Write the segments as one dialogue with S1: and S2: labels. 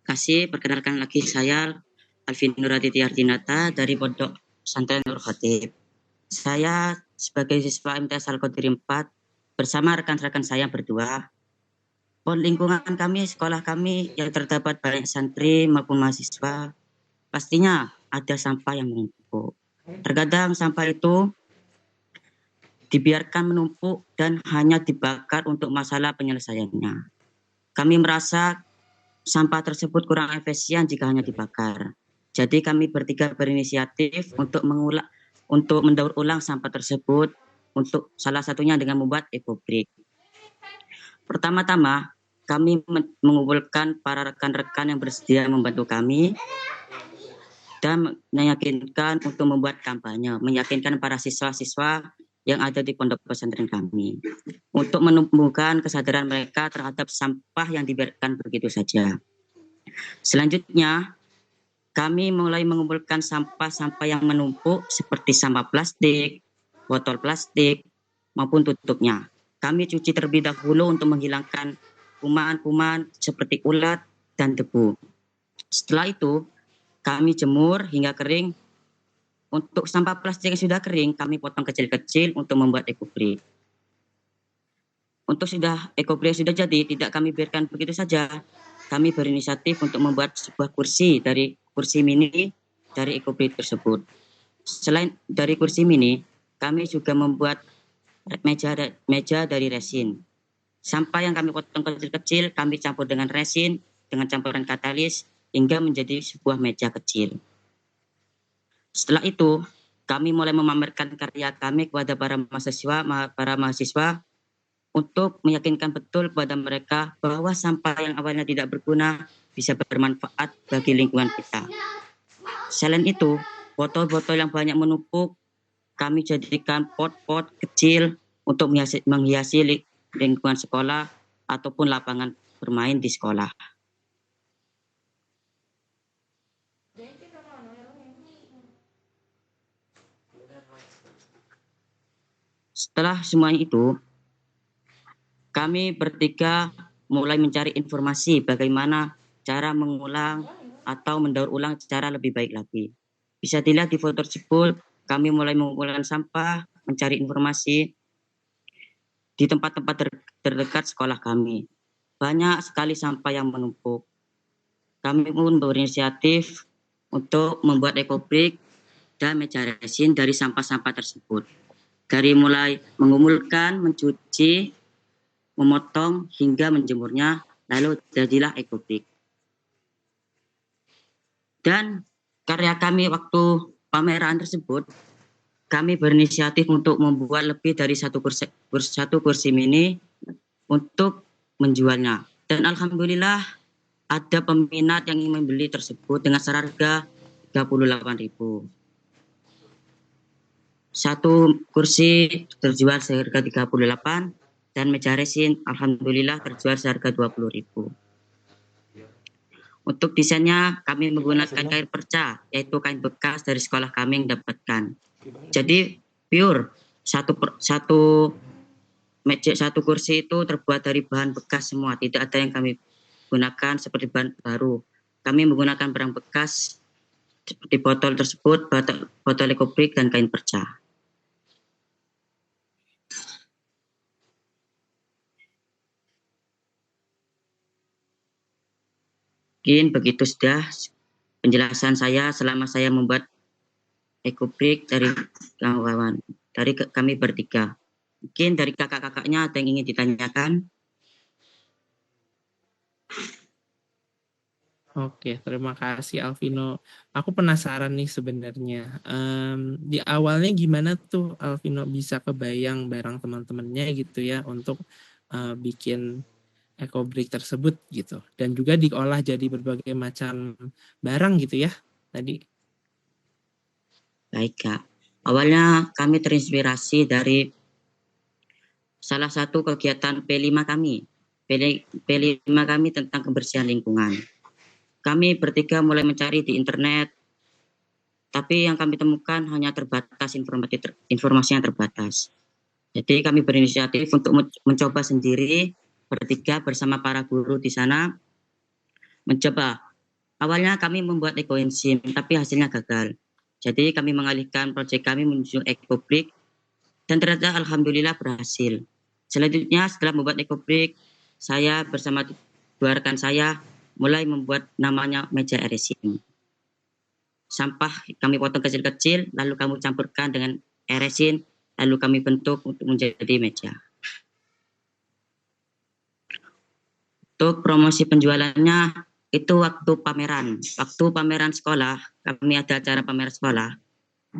S1: kasih, perkenalkan lagi saya Alvin Nuraditya Ardinata dari Pondok Pesantren Nur Khatib. Saya sebagai siswa MTS Al-Qadir 4 bersama rekan-rekan saya berdua. Lingkungan kami, sekolah kami yang terdapat banyak santri maupun mahasiswa, pastinya ada sampah yang menumpuk. Terkadang sampah itu dibiarkan menumpuk dan hanya dibakar untuk masalah penyelesaiannya. Kami merasa sampah tersebut kurang efisien jika hanya dibakar. Jadi kami bertiga berinisiatif untuk mendaur ulang sampah tersebut, untuk salah satunya dengan membuat ekobrik. Pertama-tama, kami mengumpulkan para rekan-rekan yang bersedia membantu kami dan meyakinkan untuk membuat kampanye, meyakinkan para siswa-siswa yang ada di pondok pesantren kami untuk menumbuhkan kesadaran mereka terhadap sampah yang dibiarkan begitu saja. Selanjutnya, kami mulai mengumpulkan sampah-sampah yang menumpuk seperti sampah plastik, botol plastik, maupun tutupnya. Kami cuci terlebih dahulu untuk menghilangkan kuman-kuman seperti ulat dan debu. Setelah itu, kami jemur hingga kering. Untuk sampah plastik yang sudah kering, kami potong kecil-kecil untuk membuat ekobrik. Untuk ekobrik sudah jadi, tidak kami biarkan begitu saja. Kami berinisiatif untuk membuat sebuah kursi mini dari ekobrik tersebut. Selain dari kursi mini, kami juga membuat meja dari resin. Sampah yang kami potong kecil-kecil, kami campur dengan resin, dengan campuran katalis, hingga menjadi sebuah meja kecil. Setelah itu, kami mulai memamerkan karya kami kepada para mahasiswa untuk meyakinkan betul kepada mereka bahwa sampah yang awalnya tidak berguna bisa bermanfaat bagi lingkungan kita. Selain itu, botol-botol yang banyak menumpuk, kami jadikan pot-pot kecil untuk menghiasi lingkungan sekolah ataupun lapangan bermain di sekolah. Setelah semuanya itu, kami bertiga mulai mencari informasi bagaimana cara mengulang atau mendaur ulang secara lebih baik lagi. Bisa dilihat di foto tersebut, kami mulai mengumpulkan sampah, mencari informasi di tempat-tempat terdekat sekolah kami. Banyak sekali sampah yang menumpuk. Kami pun berinisiatif untuk membuat ekobrik dan meja resin dari sampah-sampah tersebut. Dari mulai mengumpulkan, mencuci, memotong, hingga menjemurnya, lalu jadilah ekobrik. Dan karya kami waktu pameran tersebut, kami berinisiatif untuk membuat lebih dari satu kursi mini untuk menjualnya. Dan alhamdulillah ada peminat yang ingin membeli tersebut dengan seharga 38.000. Satu kursi terjual seharga 38 dan meja resin alhamdulillah terjual seharga 20.000. Untuk desainnya kami menggunakan kain perca, yaitu kain bekas dari sekolah kami yang dapatkan. Jadi pure satu kursi itu terbuat dari bahan bekas semua, tidak ada yang kami gunakan seperti bahan baru. Kami menggunakan barang bekas seperti botol tersebut, botol ekobrik dan kain perca. Mungkin begitu sudah penjelasan saya selama saya membuat ekobrik dari kawan-kawan, dari kami bertiga. Mungkin dari kakak-kakaknya ada yang ingin ditanyakan?
S2: Oke, terima kasih Alvino. Aku penasaran nih sebenarnya. Di awalnya gimana tuh Alvino bisa kebayang bareng teman-temannya gitu ya untuk bikin ekobrik tersebut gitu, dan juga diolah jadi berbagai macam barang gitu ya tadi.
S1: Baik Kak, awalnya kami terinspirasi dari salah satu kegiatan P5 kami. P5 kami tentang kebersihan lingkungan. Kami bertiga mulai mencari di internet, tapi yang kami temukan hanya terbatas, informasi yang terbatas. Jadi kami berinisiatif untuk mencoba sendiri bertiga bersama para guru di sana, mencoba Awalnya kami membuat ekoenzim, tapi hasilnya gagal. Jadi kami mengalihkan proyek kami menuju ekobrik dan ternyata alhamdulillah berhasil. Selanjutnya setelah membuat ekobrik, saya bersama dua rekan saya mulai membuat namanya meja resin. Sampah kami potong kecil-kecil, lalu kami campurkan dengan resin, lalu kami bentuk untuk menjadi meja. Untuk promosi penjualannya itu waktu pameran sekolah, kami ada acara pameran sekolah,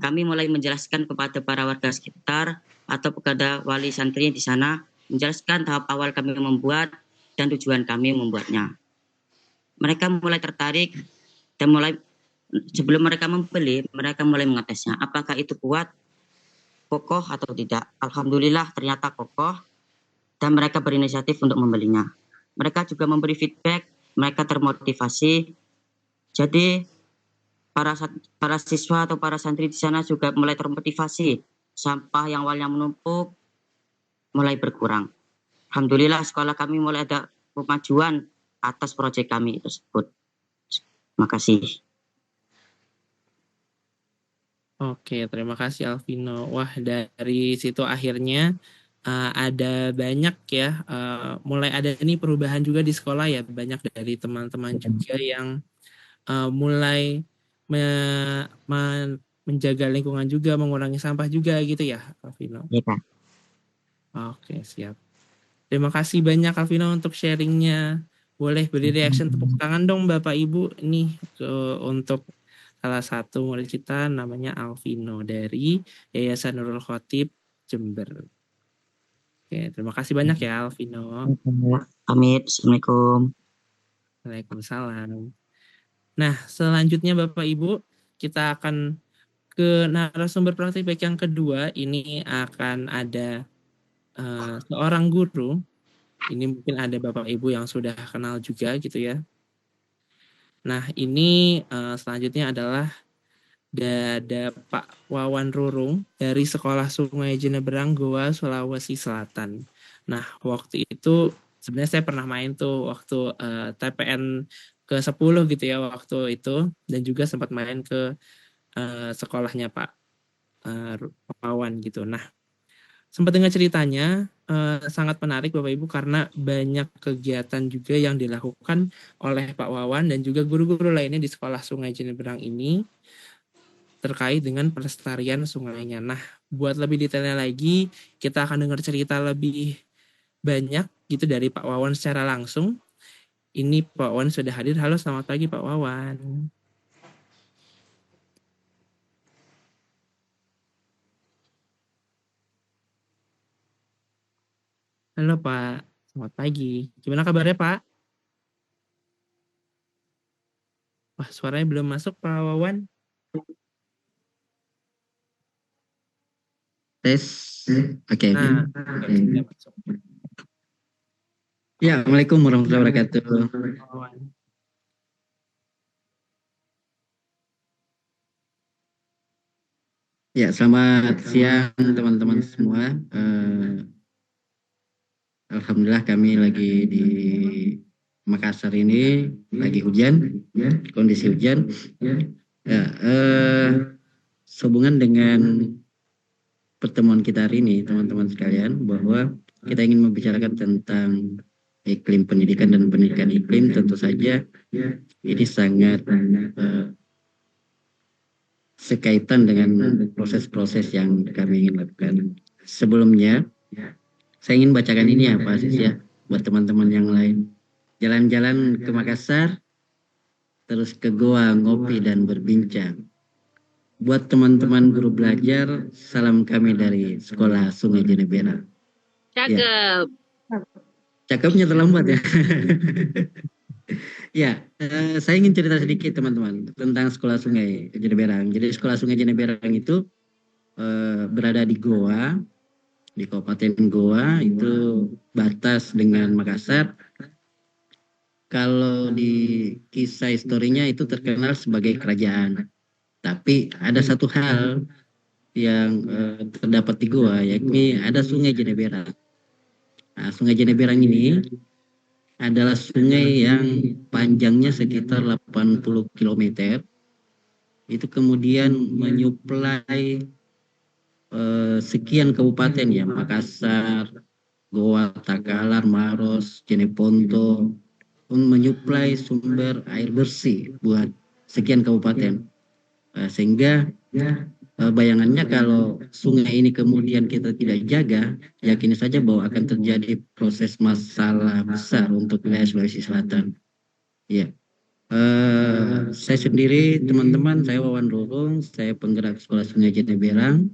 S1: kami mulai menjelaskan kepada para warga sekitar atau kepada wali santri di sana, menjelaskan tahap awal kami membuat dan tujuan kami membuatnya. Mereka mulai tertarik dan sebelum mereka membeli, mereka mulai mengetesnya, apakah itu kuat, kokoh atau tidak. Alhamdulillah ternyata kokoh dan mereka berinisiatif untuk membelinya. Mereka juga memberi feedback, mereka termotivasi. Jadi para siswa atau para santri di sana juga mulai termotivasi. Sampah yang awalnya menumpuk mulai berkurang. Alhamdulillah sekolah kami mulai ada kemajuan atas proyek kami tersebut. Terima kasih.
S2: Oke, terima kasih Alvino. Wah, dari situ akhirnya ada banyak ya, mulai ada nih perubahan juga di sekolah ya, banyak dari teman-teman juga yang mulai menjaga lingkungan juga, mengurangi sampah juga gitu ya, Alvino.
S1: Ya, Kak.
S2: Oke, siap. Terima kasih banyak Alvino untuk sharingnya. Boleh beri reaction tepuk tangan dong Bapak Ibu nih untuk salah satu murid kita namanya Alvino dari Yayasan Nurul Khotib Jember. Oke, terima kasih banyak ya Alvino.
S1: Amit, Assalamualaikum.
S2: Waalaikumsalam. Nah, selanjutnya Bapak Ibu, kita akan ke narasumber praktik baik yang kedua. Ini akan ada seorang guru. Ini mungkin ada Bapak Ibu yang sudah kenal juga gitu ya. Nah, ini selanjutnya adalah ada Pak Wawan Rurung dari Sekolah Sungai Jenebrang, Goa, Sulawesi Selatan. Nah, waktu itu sebenarnya saya pernah main tuh waktu TPN ke-10 gitu ya waktu itu, dan juga sempat main ke sekolahnya Pak Wawan gitu. Nah, sempat dengar ceritanya sangat menarik Bapak Ibu karena banyak kegiatan juga yang dilakukan oleh Pak Wawan dan juga guru-guru lainnya di Sekolah Sungai Jenebrang ini terkait dengan pelestarian sungainya. Nah, buat lebih detailnya lagi, kita akan dengar cerita lebih banyak gitu dari Pak Wawan secara langsung. Ini Pak Wawan sudah hadir. Halo, selamat pagi Pak Wawan. Halo Pak, selamat pagi. Gimana kabarnya Pak? Wah, suaranya belum masuk Pak Wawan.
S3: Tes, oke.
S2: Nah, sudah masuk.
S3: Ya, Assalamualaikum warahmatullahi wabarakatuh.
S2: Pak Wawan.
S3: Ya, selamat siang teman-teman semua. Alhamdulillah kami lagi di Makassar ini lagi hujan, kondisi hujan. Ya, sehubungan dengan pertemuan kita hari ini, teman-teman sekalian, bahwa kita ingin membicarakan tentang iklim pendidikan dan pendidikan iklim. Tentu saja ini sangat sekaitan dengan proses-proses yang kami ingin lakukan. Sebelumnya, saya ingin bacakan ini ya Pak Aziz ya, buat teman-teman yang lain. Jalan-jalan ke Makassar, terus ke Goa, ngopi dan berbincang. Buat teman-teman guru belajar, salam kami dari Sekolah Sungai Jeneberang.
S4: Cakep.
S3: Ya. Cakepnya terlambat ya. Ya, saya ingin cerita sedikit teman-teman tentang Sekolah Sungai Jeneberang. Jadi Sekolah Sungai Jeneberang itu berada di Goa, di Kabupaten Goa, itu batas dengan Makassar. Kalau di kisah historinya itu terkenal sebagai kerajaan. Tapi ada satu hal yang terdapat di Goa, yakni ada Sungai Jeneberang. Nah, Sungai Jeneberang ini adalah sungai yang panjangnya sekitar 80 km. Itu kemudian menyuplai sekian kabupaten ya, Makassar, Goa, Takalar, Maros, Jeneponto, menyuplai sumber air bersih buat sekian kabupaten. Sehingga bayangannya kalau sungai ini kemudian kita tidak jaga, yakini saja bahwa akan terjadi proses masalah besar untuk wilayah Sulawesi Selatan. Ya, saya sendiri, teman-teman, saya Wawan Rorong, saya penggerak Sekolah Sungai Jeneberang,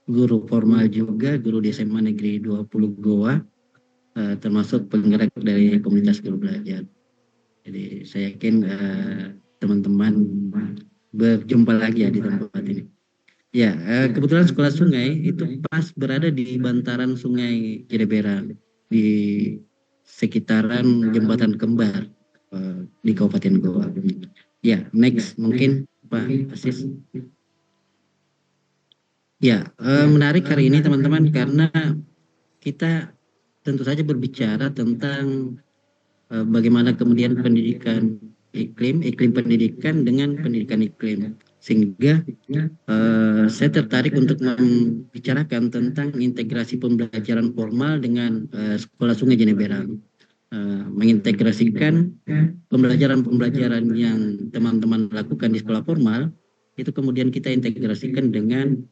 S3: guru formal juga, guru di SMA Negeri 20 Goa, termasuk penggerak dari komunitas guru belajar. Jadi saya yakin teman-teman berjumpa lagi ya di tempat ini. Ya, kebetulan sekolah sungai itu pas berada di bantaran Sungai Jeneberang, di sekitaran Jembatan Kembar di Kabupaten Goa. Ya, next mungkin Pak Asis. Ya, menarik hari ini teman-teman karena kita tentu saja berbicara tentang bagaimana kemudian pendidikan iklim pendidikan dengan pendidikan iklim. Sehingga saya tertarik untuk membicarakan tentang integrasi pembelajaran formal dengan Sekolah Sungai Jeneberang. Mengintegrasikan pembelajaran yang teman-teman lakukan di sekolah formal, itu kemudian kita integrasikan dengan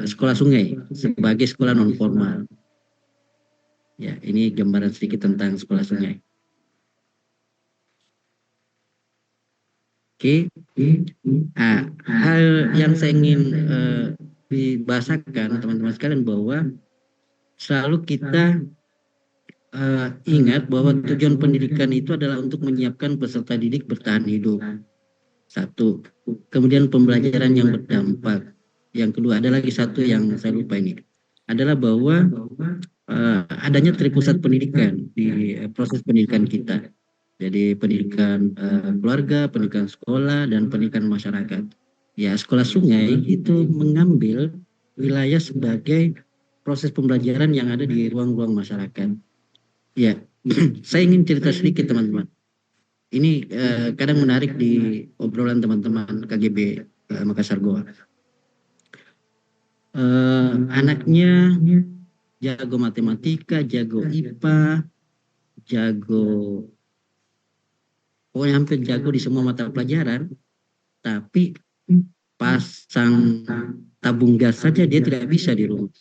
S3: sekolah sungai sebagai sekolah non formal. Ya, ini gambaran sedikit tentang sekolah sungai. Oke, hal yang saya ingin dibahasakan teman-teman sekalian bahwa selalu kita ingat bahwa tujuan pendidikan itu adalah untuk menyiapkan peserta didik bertahan hidup. Satu, kemudian pembelajaran yang berdampak. Yang kedua, ada lagi satu yang saya lupa ini, adalah bahwa adanya tripusat pendidikan di proses pendidikan kita. Jadi pendidikan keluarga, pendidikan sekolah, dan pendidikan masyarakat. Ya, sekolah sungai itu mengambil wilayah sebagai proses pembelajaran yang ada di ruang-ruang masyarakat. Ya, saya ingin cerita sedikit teman-teman. Ini kadang menarik di obrolan teman-teman KGB Makassar Goa. Anaknya jago matematika, jago IPA, jago, pokoknya hampir jago di semua mata pelajaran, tapi pasang tabung gas saja dia tidak bisa di rumah.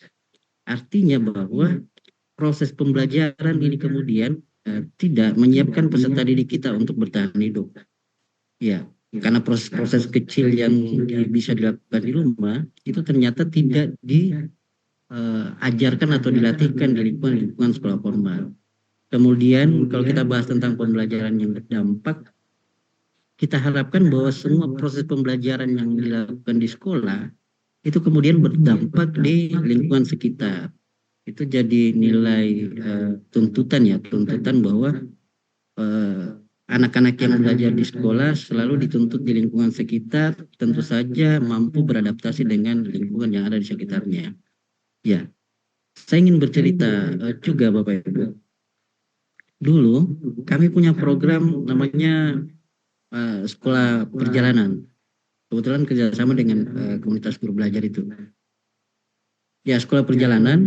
S3: Artinya bahwa proses pembelajaran ini kemudian tidak menyiapkan peserta didik kita untuk bertahan hidup. Ya, karena proses-proses kecil yang bisa dilakukan di rumah itu ternyata tidak diajarkan atau dilatihkan di lingkungan sekolah formal. Kemudian kalau kita bahas tentang pembelajaran yang berdampak, kita harapkan bahwa semua proses pembelajaran yang dilakukan di sekolah itu kemudian berdampak di lingkungan sekitar. Itu jadi nilai tuntutan bahwa anak-anak yang belajar di sekolah selalu dituntut di lingkungan sekitar, tentu saja mampu beradaptasi dengan lingkungan yang ada di sekitarnya. Ya, saya ingin bercerita juga Bapak Ibu. Dulu kami punya program namanya sekolah perjalanan. Kebetulan kerjasama dengan komunitas guru belajar itu. Ya, sekolah perjalanan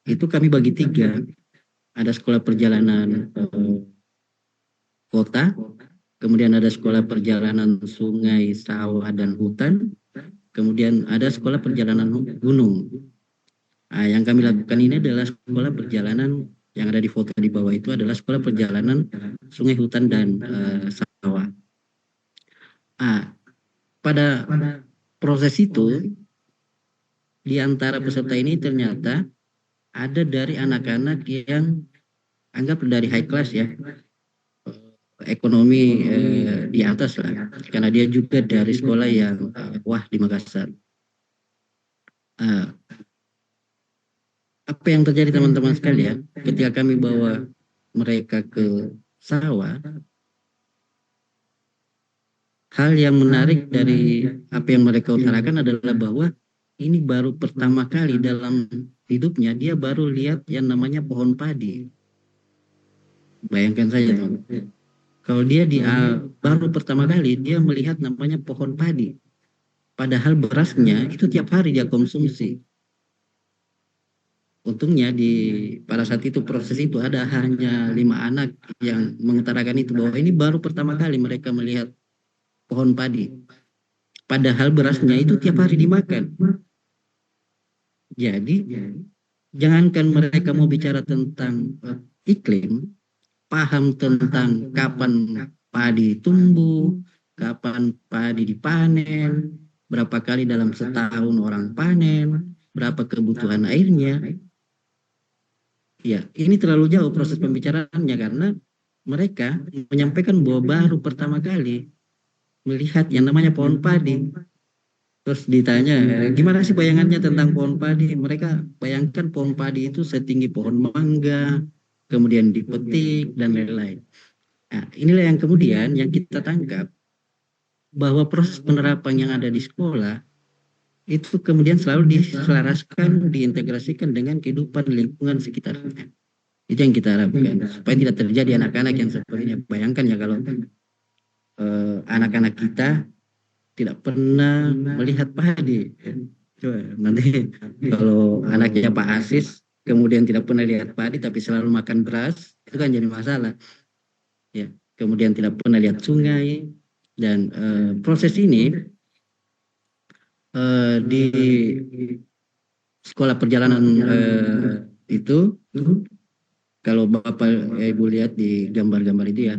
S3: itu kami bagi 3. Ada sekolah perjalanan kota, kemudian ada sekolah perjalanan sungai, sawah, dan hutan, kemudian ada sekolah perjalanan gunung. Yang kami lakukan ini adalah sekolah perjalanan yang ada di foto di bawah itu adalah sekolah perjalanan sungai, hutan, dan sawah. Pada proses itu, di antara peserta ini ternyata ada dari anak-anak yang anggap dari high class ya, ekonomi di atas lah, karena dia juga dari sekolah yang wah di Makassar. Apa yang terjadi teman-teman sekalian ketika kami bawa mereka ke sawah, hal yang menarik dari apa yang mereka utarakan adalah bahwa ini baru pertama kali dalam hidupnya dia baru lihat yang namanya pohon padi. Bayangkan saja teman. Kalau dia baru pertama kali dia melihat namanya pohon padi, padahal berasnya itu tiap hari dia konsumsi. Untungnya pada saat itu proses itu ada hanya 5 anak yang mengutarakan itu bahwa ini baru pertama kali mereka melihat pohon padi. Padahal berasnya itu tiap hari dimakan. Jadi jangankan mereka mau bicara tentang iklim, paham tentang kapan padi tumbuh, kapan padi dipanen, berapa kali dalam setahun orang panen, berapa kebutuhan airnya. Ya, ini terlalu jauh proses pembicaraannya karena mereka menyampaikan bahwa baru pertama kali melihat yang namanya pohon padi. Terus ditanya, gimana sih bayangannya tentang pohon padi? Mereka bayangkan pohon padi itu setinggi pohon mangga, kemudian dipetik, dan lain-lain. Nah, inilah yang kemudian yang kita tangkap, bahwa proses penerapan yang ada di sekolah, itu kemudian selalu diselaraskan, diintegrasikan dengan kehidupan lingkungan sekitarnya. Itu yang kita harapkan, supaya tidak terjadi anak-anak yang sepertinya. Bayangkan ya kalau anak-anak kita tidak pernah melihat padi. Coba nanti kalau anaknya Pak Asis kemudian tidak pernah lihat padi tapi selalu makan beras, itu kan jadi masalah. Ya, kemudian tidak pernah lihat sungai, dan proses ini di sekolah perjalanan itu, kalau Bapak Ibu lihat di gambar-gambar itu ya,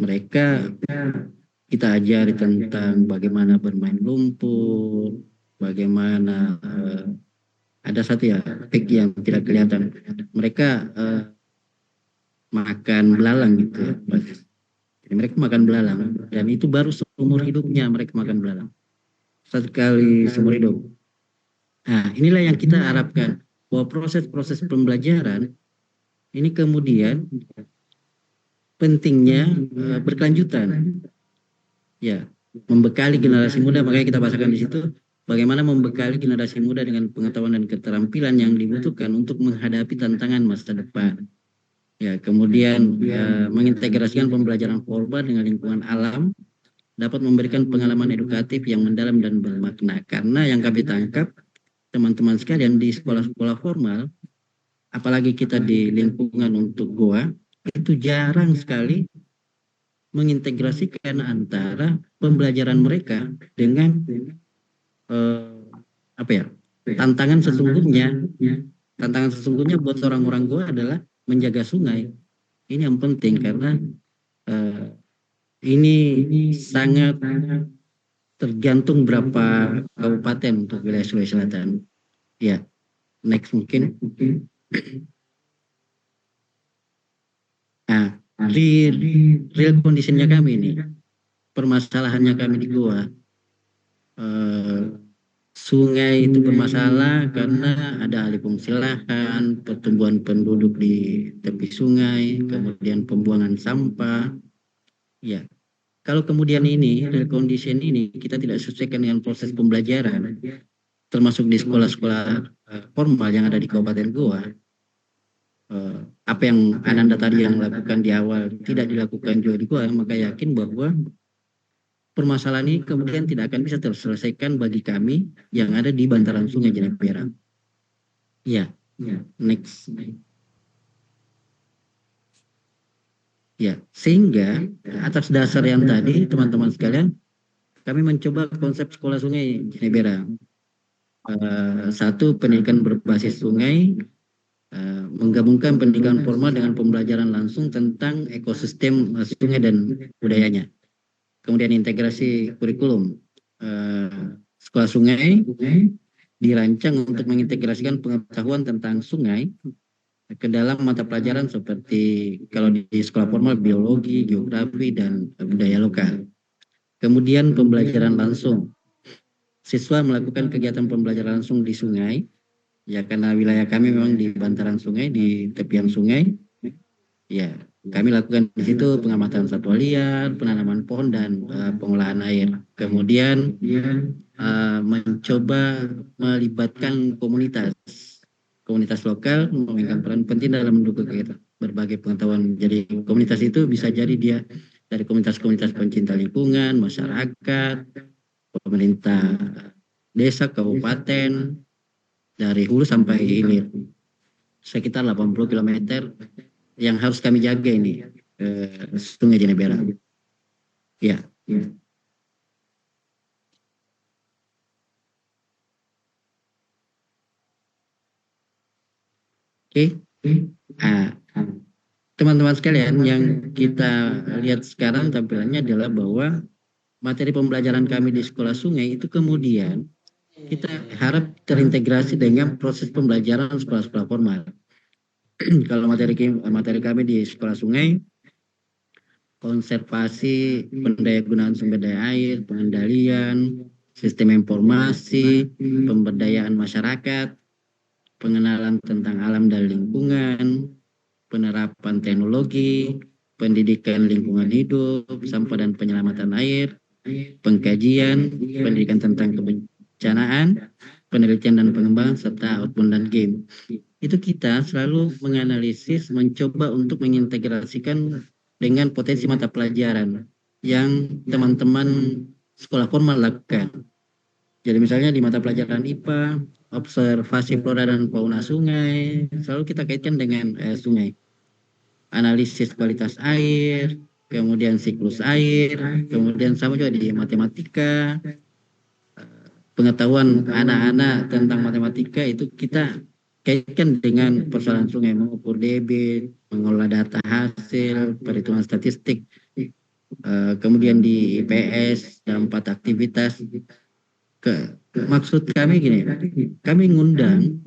S3: mereka kita ajari tentang bagaimana bermain lumpur, bagaimana ada satu ya pik yang tidak kelihatan. Mereka makan belalang gitu ya. Jadi mereka makan belalang, dan itu baru seumur hidupnya mereka makan belalang. Satu kali seumur hidup. Nah, inilah yang kita harapkan, bahwa proses-proses pembelajaran ini kemudian pentingnya berkelanjutan. Ya, membekali generasi muda, makanya kita bahasakan di situ bagaimana membekali generasi muda dengan pengetahuan dan keterampilan yang dibutuhkan untuk menghadapi tantangan masa depan. Ya, kemudian mengintegrasikan pembelajaran formal dengan lingkungan alam dapat memberikan pengalaman edukatif yang mendalam dan bermakna. Karena yang kami tangkap, teman-teman sekalian, di sekolah-sekolah formal, apalagi kita di lingkungan untuk Goa, itu jarang sekali mengintegrasikan antara pembelajaran mereka dengan tantangan sesungguhnya. Tantangan sesungguhnya buat orang-orang Goa adalah menjaga sungai. Ini yang penting karena ini sangat tergantung berapa kabupaten untuk wilayah Sulawesi Selatan. Ya, next mungkin. Nah, real kondisinya kami ini, permasalahannya kami di Goa, sungai itu bermasalah karena ada alih fungsi lahan, pertumbuhan penduduk di tepi sungai, kemudian pembuangan sampah. Ya, kalau kemudian ini real condition ini kita tidak sesuaikan dengan proses pembelajaran, termasuk di sekolah-sekolah formal yang ada di Kabupaten Goa, apa yang Ananda tadi yang lakukan di awal tidak dilakukan juga di Goa, maka yakin bahwa permasalahan ini kemudian tidak akan bisa terselesaikan bagi kami yang ada di bantaran Sungai Jeneponto. Ya, next. Ya, sehingga atas dasar yang tadi teman-teman sekalian, kami mencoba konsep sekolah sungai Jeneponto. Satu, pendidikan berbasis sungai, menggabungkan pendidikan formal dengan pembelajaran langsung tentang ekosistem sungai dan budayanya. Kemudian integrasi kurikulum. Sekolah sungai dirancang untuk mengintegrasikan pengetahuan tentang sungai ke dalam mata pelajaran seperti kalau di sekolah formal biologi, geografi, dan budaya lokal. Kemudian pembelajaran langsung. Siswa melakukan kegiatan pembelajaran langsung di sungai, ya karena wilayah kami memang di bantaran sungai, di tepian sungai. Ya, kami lakukan di situ pengamatan satwa liar, penanaman pohon, dan pengolahan air. Kemudian mencoba melibatkan komunitas lokal, memainkan peran penting dalam mendukung kegiatan. berbagai pengetahuan. Jadi komunitas itu bisa jadi dia dari komunitas-komunitas pencinta lingkungan, masyarakat, pemerintah desa, kabupaten, dari hulu sampai hilir. Sekitar 80 kilometer yang harus kami jaga ini Sungai Jeneberang. Ya. Oke. Teman-teman sekalian, yang kita lihat sekarang tampilannya adalah bahwa materi pembelajaran kami di sekolah sungai itu kemudian kita harap terintegrasi dengan proses pembelajaran sekolah-sekolah formal. Kalau materi kami di sekolah sungai, konservasi, pendayagunaan sumber daya air, pengendalian, sistem informasi, pemberdayaan masyarakat, pengenalan tentang alam dan lingkungan, penerapan teknologi, pendidikan lingkungan hidup, sampah dan penyelamatan air, pengkajian, pendidikan tentang kebencanaan, penelitian dan pengembangan, serta outbound dan game. Itu kita selalu menganalisis, mencoba untuk mengintegrasikan dengan potensi mata pelajaran yang teman-teman sekolah formal lakukan. Jadi misalnya di mata pelajaran IPA, observasi flora dan fauna sungai, selalu kita kaitkan dengan sungai. Analisis kualitas air, kemudian siklus air, kemudian sama juga di matematika, pengetahuan anak-anak tentang matematika itu kita kaitkan dengan persoalan sungai, mengukur debit, mengolah data hasil, perhitungan statistik, kemudian di IPS, dampak aktivitas. Maksud kami gini, kami ngundang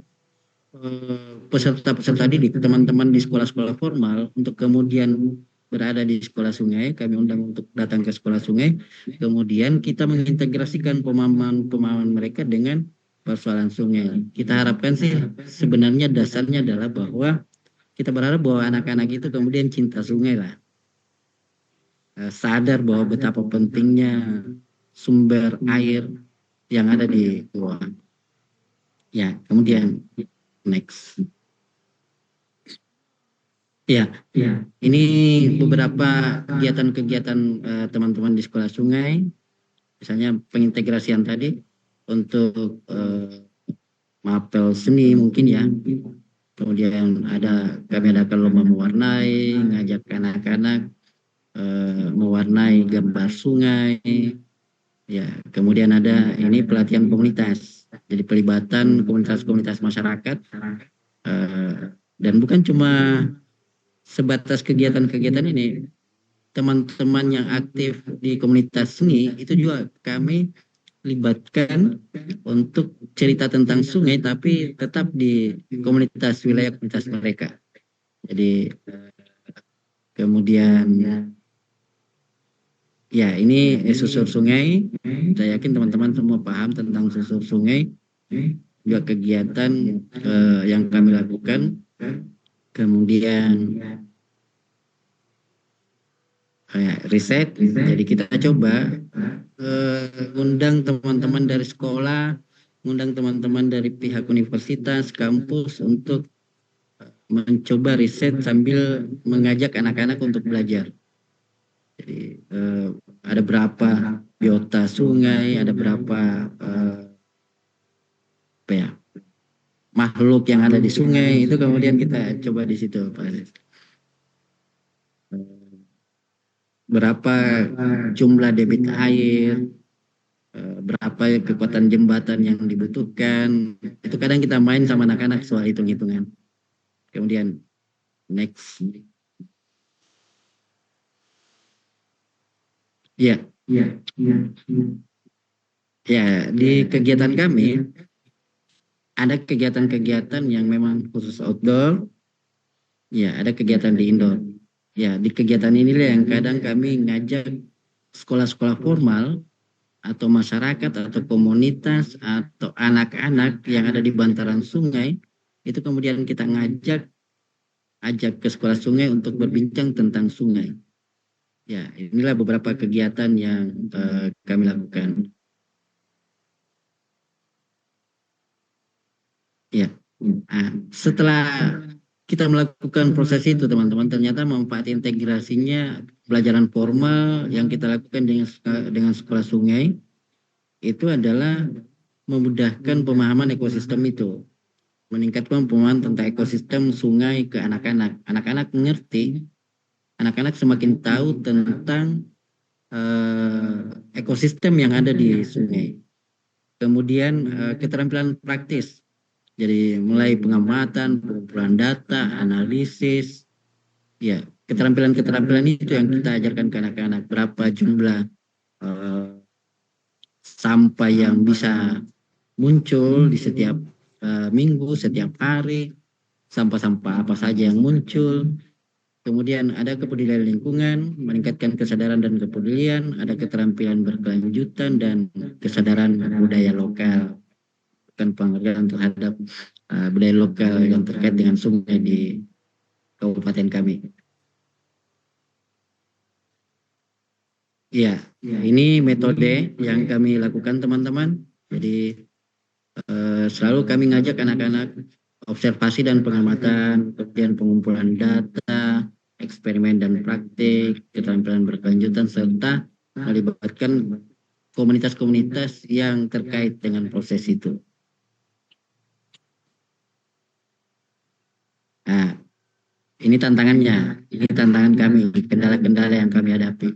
S3: peserta-peserta didik, teman-teman di sekolah-sekolah formal untuk kemudian berada di sekolah sungai, kami undang untuk datang ke sekolah sungai, kemudian kita mengintegrasikan pemahaman mereka dengan persoalan sungai. Kita harapkan sih sebenarnya dasarnya adalah bahwa kita berharap bahwa anak-anak itu kemudian cinta sungai lah, sadar bahwa betapa pentingnya sumber air yang ada di bawah. Ya, kemudian next. Ya, ini beberapa kegiatan-kegiatan teman-teman di sekolah sungai, misalnya pengintegrasian tadi untuk mapel seni mungkin ya. Kemudian kami adakan lomba mewarnai, ngajak anak-anak mewarnai gambar sungai. Ya, kemudian ada ini pelatihan komunitas. Jadi pelibatan komunitas-komunitas masyarakat dan bukan cuma sebatas kegiatan-kegiatan ini. Teman-teman yang aktif di komunitas seni itu juga kami libatkan untuk cerita tentang sungai tapi tetap di komunitas wilayah komunitas mereka. Jadi kemudian ya, ini susur sungai. Saya yakin teman-teman semua paham tentang susur sungai. Juga kegiatan yang kami lakukan. Kemudian riset. Jadi kita coba undang teman-teman dari sekolah, undang teman-teman dari pihak universitas, kampus untuk mencoba riset sambil mengajak anak-anak untuk belajar. Jadi ada berapa biota sungai, ada berapa makhluk yang ada di sungai, itu kemudian kita coba di situ, Pak. Berapa jumlah debit air, berapa kekuatan jembatan yang dibutuhkan, itu kadang kita main sama anak-anak soal hitung-hitungan. Kemudian next. Ya, di kegiatan kami ada kegiatan-kegiatan yang memang khusus outdoor, ya ada kegiatan di indoor. Ya, di kegiatan inilah yang kadang kami ngajak sekolah-sekolah formal atau masyarakat atau komunitas atau anak-anak yang ada di bantaran sungai, itu kemudian kita ajak ke sekolah sungai untuk berbincang tentang sungai. Ya, inilah beberapa kegiatan yang kami lakukan. Ya, setelah kita melakukan proses itu teman-teman, ternyata manfaat integrasinya pelajaran formal yang kita lakukan dengan sekolah sungai itu adalah memudahkan pemahaman ekosistem itu, meningkatkan pemahaman tentang ekosistem sungai ke anak-anak. Anak-anak mengerti, anak-anak semakin tahu tentang ekosistem yang ada di sungai. Kemudian keterampilan praktis, jadi mulai pengamatan, pengumpulan data, analisis, ya keterampilan-keterampilan itu yang kita ajarkan ke anak-anak. Berapa jumlah sampah yang bisa muncul di setiap minggu, setiap hari, sampah-sampah apa saja yang muncul. Kemudian ada kepedulian lingkungan, meningkatkan kesadaran dan kepedulian, ada keterampilan berkelanjutan dan kesadaran budaya lokal. Bukan penghargaan terhadap budaya lokal yang terkait dengan sungai di kabupaten kami. Ya, ini metode yang kami lakukan teman-teman. Jadi selalu kami ngajak anak-anak observasi dan pengamatan, kemudian pengumpulan data, eksperimen dan praktik, keterampilan berkelanjutan, serta melibatkan komunitas-komunitas yang terkait dengan proses itu. Nah, ini tantangannya, ini tantangan kami, kendala-kendala yang kami hadapi.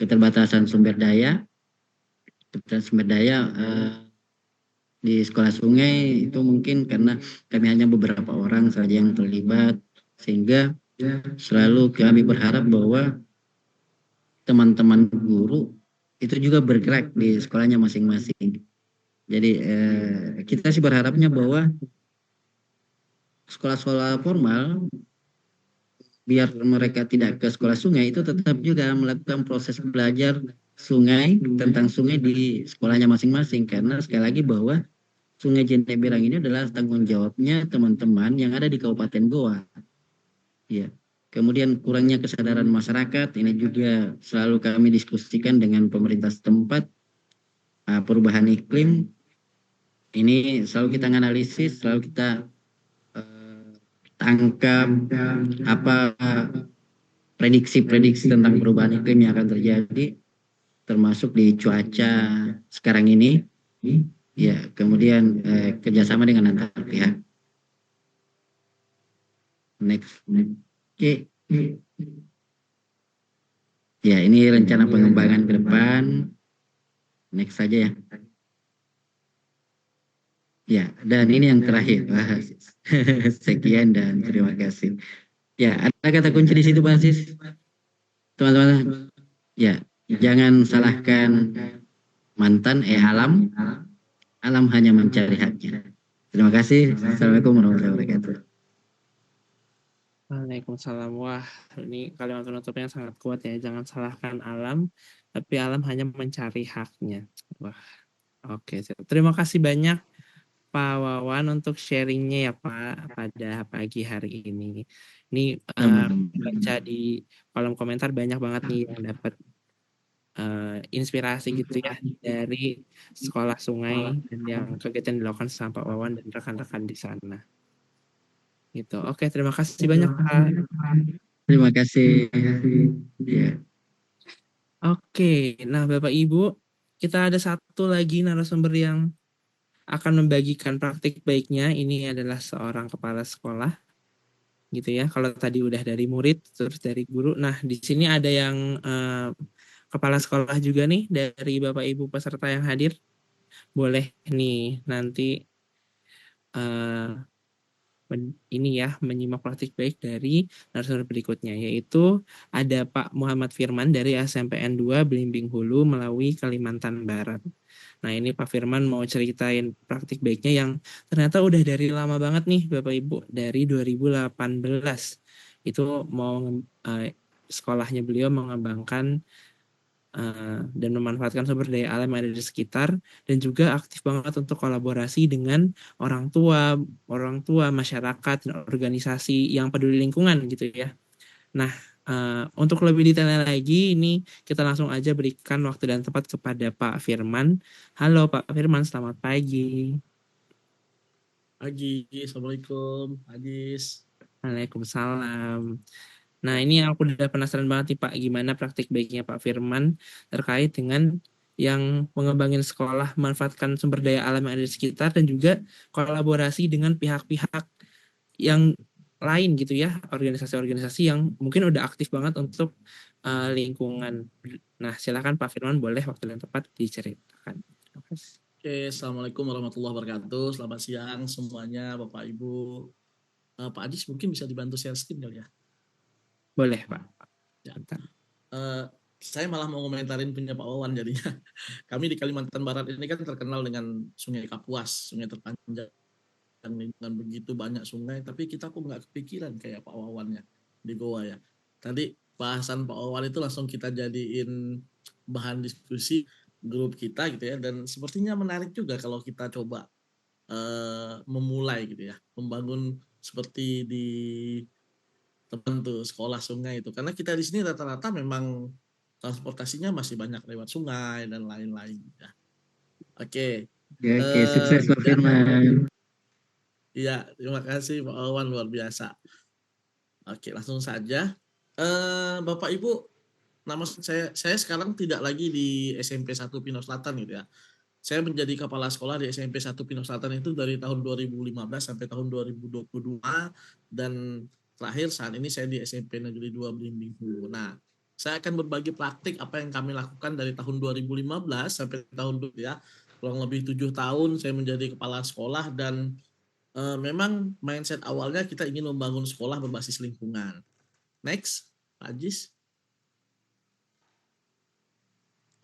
S3: Keterbatasan sumber daya di sekolah sungai itu mungkin karena kami hanya beberapa orang saja yang terlibat, sehingga selalu kami berharap bahwa teman-teman guru itu juga bergerak di sekolahnya masing-masing. Jadi kita sih berharapnya bahwa sekolah-sekolah formal, biar mereka tidak ke sekolah sungai, itu tetap juga melakukan proses belajar tentang sungai di sekolahnya masing-masing, karena sekali lagi bahwa Sungai Jeneberang ini adalah tanggung jawabnya teman-teman yang ada di Kabupaten Goa. Ya. Kemudian kurangnya kesadaran masyarakat, ini juga selalu kami diskusikan dengan pemerintah setempat. Perubahan iklim ini selalu kita analisis, selalu kita tangkap apa prediksi-prediksi tentang perubahan iklim yang akan terjadi, termasuk di cuaca sekarang ini. Ya, kemudian kerjasama dengan antar pihak. Next. Oke. Ya, ini rencana pengembangan ke depan. Next saja ya. Ya, dan ini yang terakhir. Sekian dan terima kasih. Ya, ada kata kunci di situ, Pak Aziz. Teman-teman. Ya, jangan salahkan mantan alam. Alam hanya mencari haknya. Terima kasih. Assalamualaikum warahmatullahi wabarakatuh.
S2: Waalaikumsalam. Wah, ini kalimat penutupnya sangat kuat ya. Jangan salahkan alam, tapi alam hanya mencari haknya. Wah, oke. Terima kasih banyak Pak Wawan untuk sharingnya ya Pak pada pagi hari ini. Ini baca di kolom komentar banyak banget nih yang dapat inspirasi gitu ya dari sekolah sungai dan yang kegiatan dilakukan sama Pak Wawan dan rekan-rekan di sana. Gitu. Oke, terima kasih banyak Pak.
S3: Terima kasih. Ya.
S2: Oke, nah Bapak Ibu, kita ada satu lagi narasumber yang akan membagikan praktik baiknya. Ini adalah seorang kepala sekolah, gitu ya. Kalau tadi udah dari murid, terus dari guru. Nah, di sini ada yang kepala sekolah juga nih dari Bapak Ibu peserta yang hadir. Boleh nih nanti ini ya menyimak praktik baik dari narasumber berikutnya, yaitu ada Pak Muhammad Firman dari SMPN 2 Belimbing Hulu Melawi Kalimantan Barat. Nah, ini Pak Firman mau ceritain praktik baiknya yang ternyata udah dari lama banget nih Bapak Ibu, dari 2018. Itu mau sekolahnya beliau mengembangkan dan memanfaatkan sumber daya alam yang ada di sekitar, dan juga aktif banget untuk kolaborasi dengan orang tua, masyarakat, dan organisasi yang peduli lingkungan gitu ya. Nah, untuk lebih detailnya lagi, ini kita langsung aja berikan waktu dan tempat kepada Pak Firman. Halo Pak Firman, selamat pagi.
S4: Pagi, Assalamualaikum, Ajis.
S2: Waalaikumsalam. Nah, ini aku udah penasaran banget nih Pak, gimana praktik baiknya Pak Firman terkait dengan yang mengembangin sekolah, manfaatkan sumber daya alam yang ada di sekitar, dan juga kolaborasi dengan pihak-pihak yang lain gitu ya, organisasi-organisasi yang mungkin udah aktif banget untuk lingkungan. Nah, silakan Pak Firman, boleh waktu yang tepat diceritakan. Terima kasih.
S4: Oke, Assalamualaikum warahmatullahi wabarakatuh. Selamat siang semuanya, Bapak Ibu. Pak Ajis mungkin bisa dibantu share screen kali ya?
S2: Boleh Pak.
S4: Ya.
S2: Bentar.
S4: Saya malah mau ngomentarin punya Pak Wawan jadinya. Kami di Kalimantan Barat ini kan terkenal dengan Sungai Kapuas, sungai terpanjang dengan begitu banyak sungai, tapi kita kok nggak kepikiran kayak Pak Wawannya di Goa ya. Tadi bahasan Pak Wawan itu langsung kita jadiin bahan diskusi grup kita gitu ya, dan sepertinya menarik juga kalau kita coba memulai gitu ya, membangun seperti di teman tuh sekolah sungai itu, karena kita di sini rata-rata memang transportasinya masih banyak lewat sungai dan lain-lain ya. Oke.
S3: Oke, sukses Pak Firman.
S4: Iya, terima kasih Pak Wawan, luar biasa. Oke, langsung saja. Bapak Ibu, nama saya sekarang tidak lagi di SMP 1 Pino Selatan gitu ya. Saya menjadi kepala sekolah di SMP 1 Pino Selatan itu dari tahun 2015 sampai tahun 2022, dan terakhir saat ini saya di SMP Negeri 2 Belimbing Hulu. Nah, saya akan berbagi praktik apa yang kami lakukan dari tahun 2015 sampai tahun ya, kurang lebih 7 tahun saya menjadi kepala sekolah, dan memang mindset awalnya kita ingin membangun sekolah berbasis lingkungan. Next, Pak Ajis.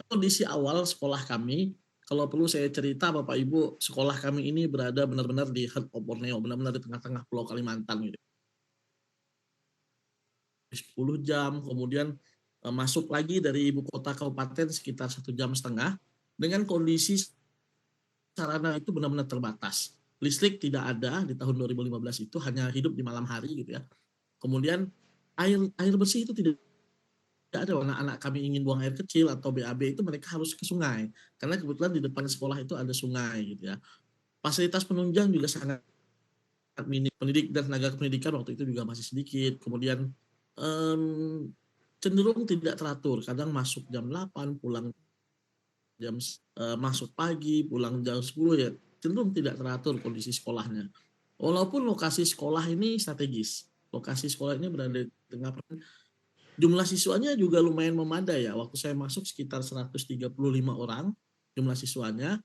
S4: Kondisi awal sekolah kami, kalau perlu saya cerita Bapak Ibu, sekolah kami ini berada benar-benar di heart of Borneo, benar-benar di tengah-tengah Pulau Kalimantan gitu. 10 jam, kemudian masuk lagi dari ibu kota kabupaten sekitar 1,5 jam, dengan kondisi sarana itu benar-benar terbatas. Listrik tidak ada di tahun 2015 itu, hanya hidup di malam hari gitu ya. Kemudian air bersih itu tidak ada. Anak-anak kami ingin buang air kecil atau BAB itu mereka harus ke sungai, karena kebetulan di depan sekolah itu ada sungai gitu ya. Fasilitas penunjang juga sangat minim. Pendidik dan tenaga pendidikan waktu itu juga masih sedikit. Kemudian cenderung tidak teratur, kadang masuk jam 8, pulang masuk pagi, pulang jam 10 ya, cenderung tidak teratur kondisi sekolahnya. Walaupun lokasi sekolah ini strategis, lokasi sekolah ini berada di tengah. Jumlah siswanya juga lumayan memadai ya. Waktu saya masuk sekitar 135 orang jumlah siswanya.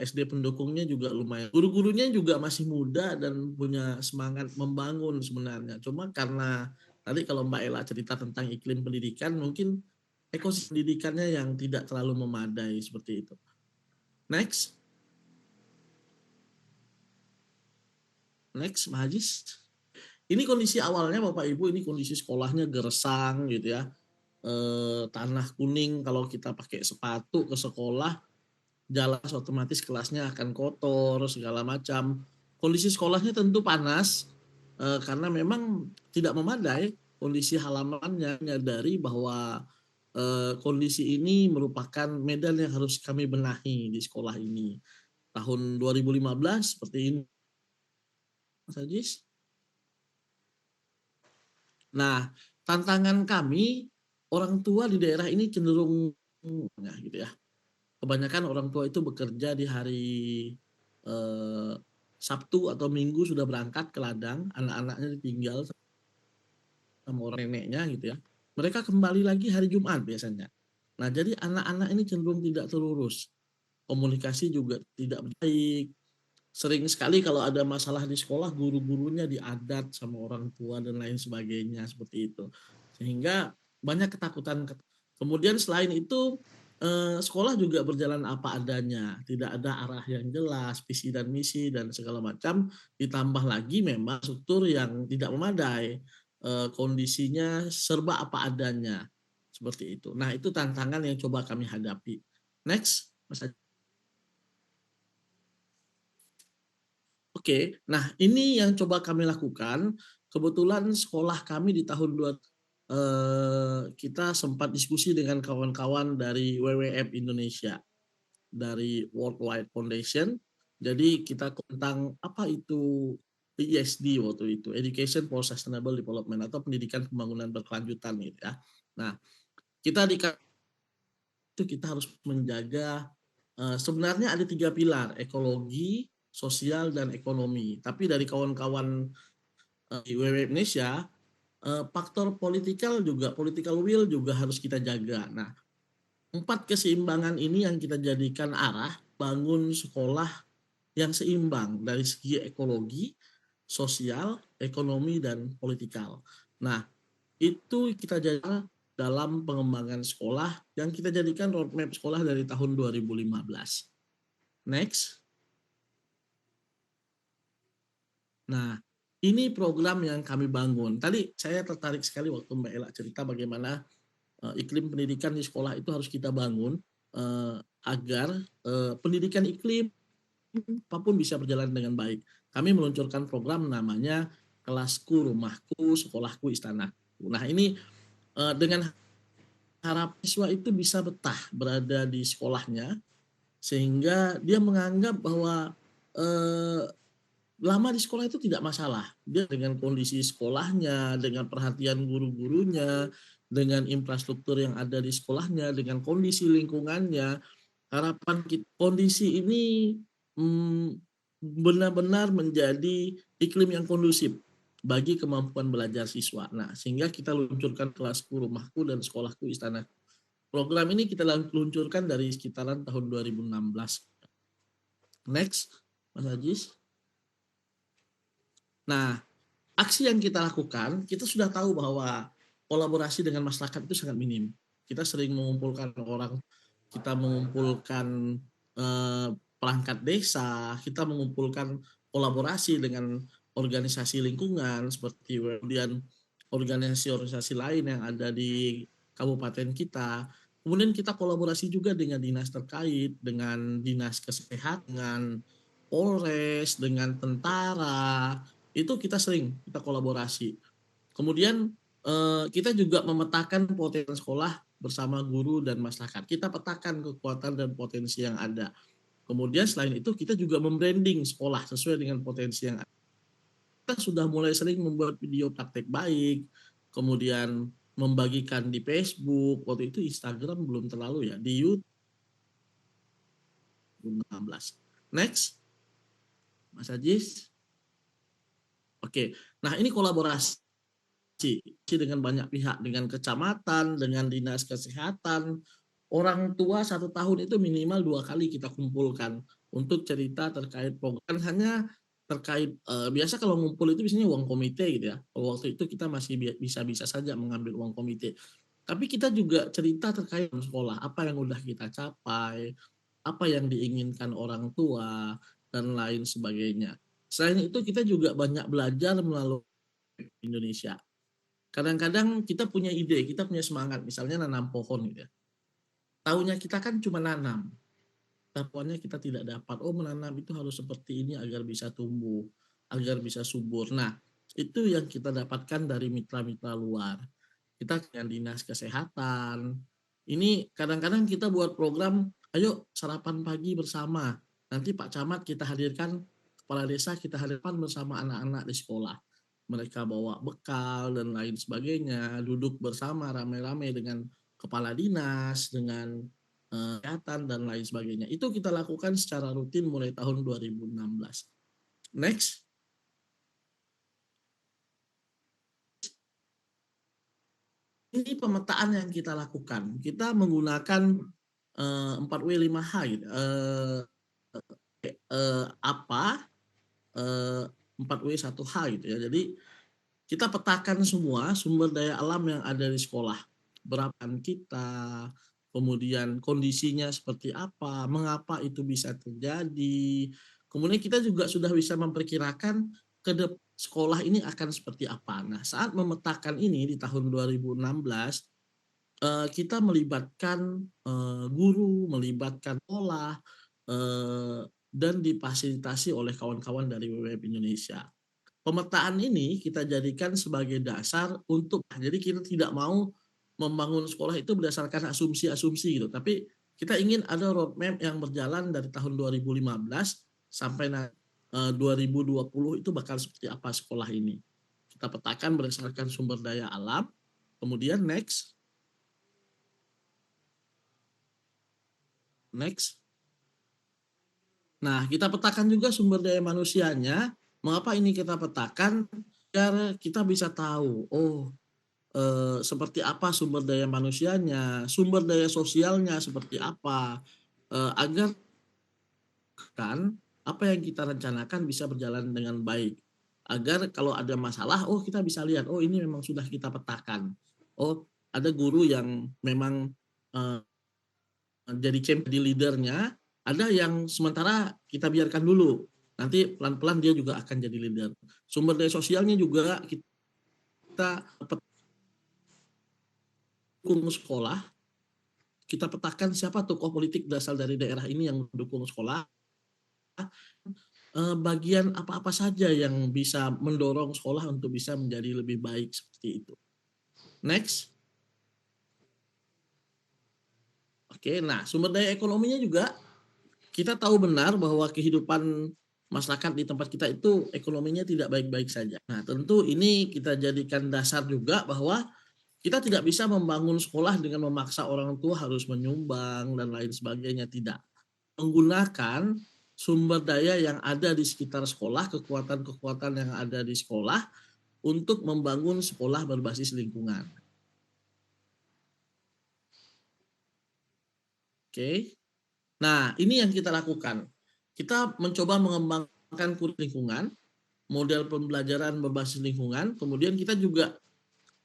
S4: SD pendukungnya juga lumayan. Guru-gurunya juga masih muda dan punya semangat membangun sebenarnya. Cuma karena tadi kalau Mbak Ella cerita tentang iklim pendidikan, mungkin ekosistem pendidikannya yang tidak terlalu memadai seperti itu. Next, Pak Hajis. Ini kondisi awalnya Bapak Ibu, ini kondisi sekolahnya gersang gitu ya. Tanah kuning, kalau kita pakai sepatu ke sekolah, jalan otomatis kelasnya akan kotor segala macam. Kondisi sekolahnya tentu panas karena memang tidak memadai kondisi halamannya. Menyadari bahwa kondisi ini merupakan medan yang harus kami benahi di sekolah ini. Tahun 2015 seperti ini, Mas Ajis. Nah, tantangan kami, orang tua di daerah ini cenderung gitu ya. Kebanyakan orang tua itu bekerja di hari Sabtu atau Minggu sudah berangkat ke ladang, anak-anaknya ditinggal sama orang neneknya gitu ya. Mereka kembali lagi hari Jumat biasanya. Nah, jadi anak-anak ini cenderung tidak terurus. Komunikasi juga tidak baik. Sering sekali kalau ada masalah di sekolah, guru-gurunya diadat sama orang tua dan lain sebagainya seperti itu. Sehingga banyak ketakutan. Kemudian selain itu, sekolah juga berjalan apa adanya. Tidak ada arah yang jelas, visi dan misi dan segala macam. Ditambah lagi memang struktur yang tidak memadai. Kondisinya serba apa adanya. Seperti itu. Nah, itu tantangan yang coba kami hadapi. Next, Mas. Oke, nah ini yang coba kami lakukan. Kebetulan sekolah kami di tahun kita sempat diskusi dengan kawan-kawan dari WWF Indonesia, dari World Wide Foundation. Jadi kita tentang apa itu ESD waktu itu, Education for Sustainable Development atau pendidikan pembangunan berkelanjutan gitu ya. Nah, kita itu kita harus menjaga sebenarnya ada 3 pilar, ekologi, sosial dan ekonomi. Tapi dari kawan-kawan di WWF Indonesia, faktor political will juga harus kita jaga. Nah, 4 keseimbangan ini yang kita jadikan arah bangun sekolah yang seimbang dari segi ekologi, sosial, ekonomi, dan politikal. Nah, itu kita jaga dalam pengembangan sekolah yang kita jadikan roadmap sekolah dari tahun 2015. Next. Nah, ini program yang kami bangun. Tadi saya tertarik sekali waktu Mbak Ella cerita bagaimana iklim pendidikan di sekolah itu harus kita bangun agar pendidikan iklim apapun bisa berjalan dengan baik. Kami meluncurkan program namanya Kelasku, Rumahku, Sekolahku, Istanaku. Nah, ini dengan harap siswa itu bisa betah berada di sekolahnya sehingga dia menganggap bahwa lama di sekolah itu tidak masalah. Dia dengan kondisi sekolahnya, dengan perhatian guru-gurunya, dengan infrastruktur yang ada di sekolahnya, dengan kondisi lingkungannya, harapan kita, kondisi ini benar-benar menjadi iklim yang kondusif bagi kemampuan belajar siswa. Nah, sehingga kita luncurkan Kelasku, Rumahku, dan Sekolahku, Istanaku. Program ini kita luncurkan dari sekitaran tahun 2016. Next, Mas Ajis. Nah, aksi yang kita lakukan, kita sudah tahu bahwa kolaborasi dengan masyarakat itu sangat minim. Kita sering mengumpulkan orang, kita mengumpulkan perangkat desa, kita mengumpulkan kolaborasi dengan organisasi lingkungan seperti kemudian organisasi-organisasi lain yang ada di kabupaten kita. Kemudian kita kolaborasi juga dengan dinas terkait, dengan dinas kesehatan, Polres, dengan tentara, itu kita sering kita kolaborasi. Kemudian kita juga memetakan potensi sekolah bersama guru dan masyarakat. Kita petakan kekuatan dan potensi yang ada. Kemudian selain itu kita juga membranding sekolah sesuai dengan potensi yang ada. Kita sudah mulai sering membuat video praktek baik, kemudian membagikan di Facebook, waktu itu Instagram belum terlalu ya, di YouTube 2016. Next, Mas Ajis. Oke, nah ini kolaborasi dengan banyak pihak, dengan kecamatan, dengan dinas kesehatan, orang tua 1 tahun itu minimal 2 kali kita kumpulkan untuk cerita terkait program. Hanya terkait biasa kalau ngumpul itu biasanya uang komite gitu ya. Waktu itu kita masih bisa-bisa saja mengambil uang komite. Tapi kita juga cerita terkait sekolah, apa yang udah kita capai, apa yang diinginkan orang tua, dan lain sebagainya. Selain itu kita juga banyak belajar melalui Indonesia. Kadang-kadang kita punya ide, kita punya semangat, misalnya nanam pohon gitu ya. Tahunya kita kan cuma nanam. Tahuannya kita tidak dapat, menanam itu harus seperti ini agar bisa tumbuh, agar bisa subur. Nah, itu yang kita dapatkan dari mitra-mitra luar. Kita dengan dinas kesehatan. Ini kadang-kadang kita buat program, ayo sarapan pagi bersama. Nanti Pak Camat kita hadirkan, kepala desa kita hadirkan bersama anak-anak di sekolah. Mereka bawa bekal dan lain sebagainya, duduk bersama rame-rame dengan kepala dinas, dengan kesehatan dan lain sebagainya. Itu kita lakukan secara rutin mulai tahun 2016. Next. Ini pemetaan yang kita lakukan. Kita menggunakan 4W5H gitu. Apa 4W1H gitu ya. Jadi kita petakan semua sumber daya alam yang ada di sekolah. Berapa kita, kemudian kondisinya seperti apa, mengapa itu bisa terjadi. Kemudian kita juga sudah bisa memperkirakan ke sekolah ini akan seperti apa. Nah, saat memetakan ini di tahun 2016, kita melibatkan guru, melibatkan sekolah, dan difasilitasi oleh kawan-kawan dari WWF Indonesia. Pemetaan ini kita jadikan sebagai dasar untuk, jadi kita tidak mau membangun sekolah itu berdasarkan asumsi-asumsi gitu, tapi kita ingin ada roadmap yang berjalan dari tahun 2015 sampai 2020 itu bakal seperti apa sekolah ini. Kita petakan berdasarkan sumber daya alam. Kemudian next. Nah, kita petakan juga sumber daya manusianya. Mengapa ini kita petakan? Agar kita bisa tahu, seperti apa sumber daya manusianya, sumber daya sosialnya seperti apa, agar kan apa yang kita rencanakan bisa berjalan dengan baik. Agar kalau ada masalah, kita bisa lihat, ini memang sudah kita petakan. Ada guru yang memang jadi champion di leadernya, ada yang sementara kita biarkan dulu. Nanti pelan-pelan dia juga akan jadi leader. Sumber daya sosialnya juga kita dukung sekolah. Kita petakan siapa tokoh politik berasal dari daerah ini yang mendukung sekolah. Bagian apa-apa saja yang bisa mendorong sekolah untuk bisa menjadi lebih baik seperti itu. Next. Oke, nah sumber daya ekonominya juga kita tahu benar bahwa kehidupan masyarakat di tempat kita itu ekonominya tidak baik-baik saja. Nah, tentu ini kita jadikan dasar juga bahwa kita tidak bisa membangun sekolah dengan memaksa orang tua harus menyumbang dan lain sebagainya, tidak. Menggunakan sumber daya yang ada di sekitar sekolah, kekuatan-kekuatan yang ada di sekolah untuk membangun sekolah berbasis lingkungan. Oke. Nah, ini yang kita lakukan. Kita mencoba mengembangkan kurikulum lingkungan, model pembelajaran berbasis lingkungan, kemudian kita juga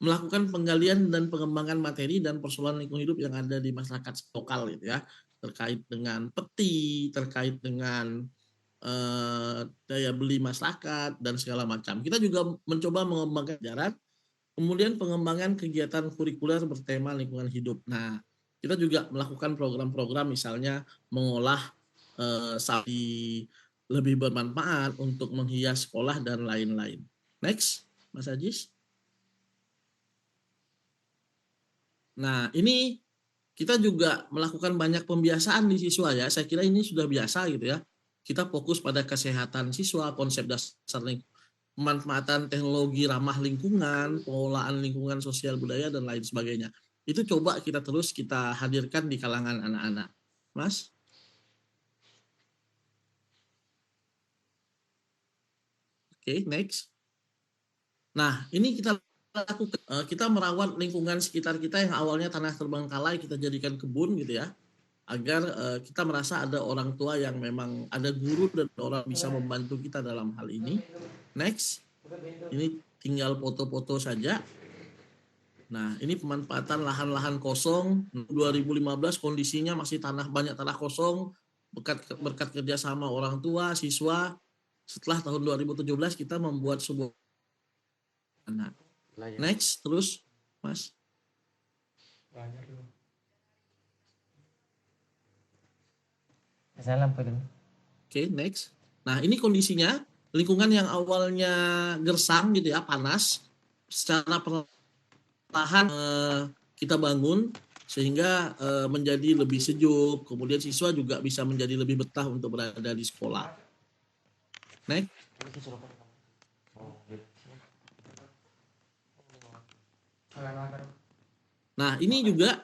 S4: melakukan penggalian dan pengembangan materi dan persoalan lingkungan hidup yang ada di masyarakat lokal gitu ya, terkait dengan peti, terkait dengan daya beli masyarakat dan segala macam. Kita juga mencoba mengembangkan pelajaran, kemudian pengembangan kegiatan kurikuler bertema lingkungan hidup. Nah, kita juga melakukan program-program misalnya mengolah sapi lebih bermanfaat untuk menghias sekolah dan lain-lain. Next, Mas Ajis. Nah, ini kita juga melakukan banyak pembiasaan di siswa ya. Saya kira ini sudah biasa gitu ya. Kita fokus pada kesehatan siswa, konsep dasar pemanfaatan teknologi ramah lingkungan, pengelolaan lingkungan sosial budaya dan lain sebagainya. Itu coba kita hadirkan di kalangan anak-anak. Mas? Oke, next. Nah, ini kita lakukan, kita merawat lingkungan sekitar kita yang awalnya tanah terbengkalai kita jadikan kebun gitu ya, agar kita merasa ada orang tua yang memang ada guru dan orang bisa membantu kita dalam hal ini. Next, ini tinggal foto-foto saja. Nah, ini pemanfaatan lahan-lahan kosong. 2015 kondisinya masih banyak tanah kosong, berkat kerjasama orang tua, siswa. Setelah tahun 2017 kita membuat sebuah anak. Next, terus, Mas. Oke, next. Nah, ini kondisinya lingkungan yang awalnya gersang gitu ya, panas, secara perlahan kita bangun sehingga menjadi lebih sejuk. Kemudian siswa juga bisa menjadi lebih betah untuk berada di sekolah. Next. Nah, ini juga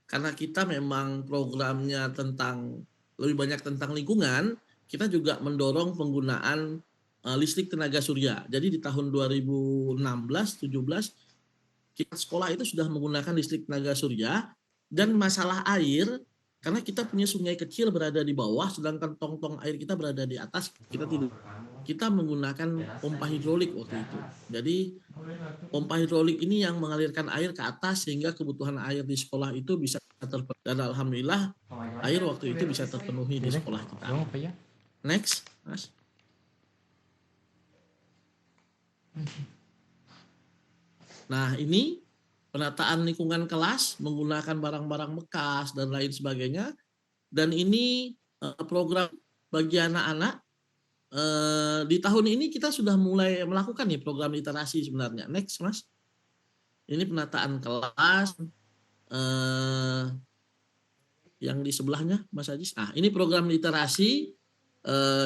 S4: karena kita memang programnya lebih banyak tentang lingkungan, kita juga mendorong penggunaan listrik tenaga surya. Jadi di tahun 2016-17 kita sekolah itu sudah menggunakan listrik tenaga surya, dan masalah air karena kita punya sungai kecil berada di bawah sedangkan tong-tong air kita berada di atas, kita menggunakan pompa hidrolik waktu itu. Jadi pompa hidrolik ini yang mengalirkan air ke atas sehingga kebutuhan air di sekolah itu bisa terpenuhi, dan alhamdulillah air waktu itu bisa terpenuhi di sekolah kita. Next, Mas. Nah, ini penataan lingkungan kelas menggunakan barang-barang bekas dan lain sebagainya. Dan ini program bagi anak-anak. Di tahun ini kita sudah mulai melakukan nih program literasi sebenarnya. Next, Mas. Ini penataan kelas. yang di sebelahnya, Mas Ajis. Nah, ini program literasi.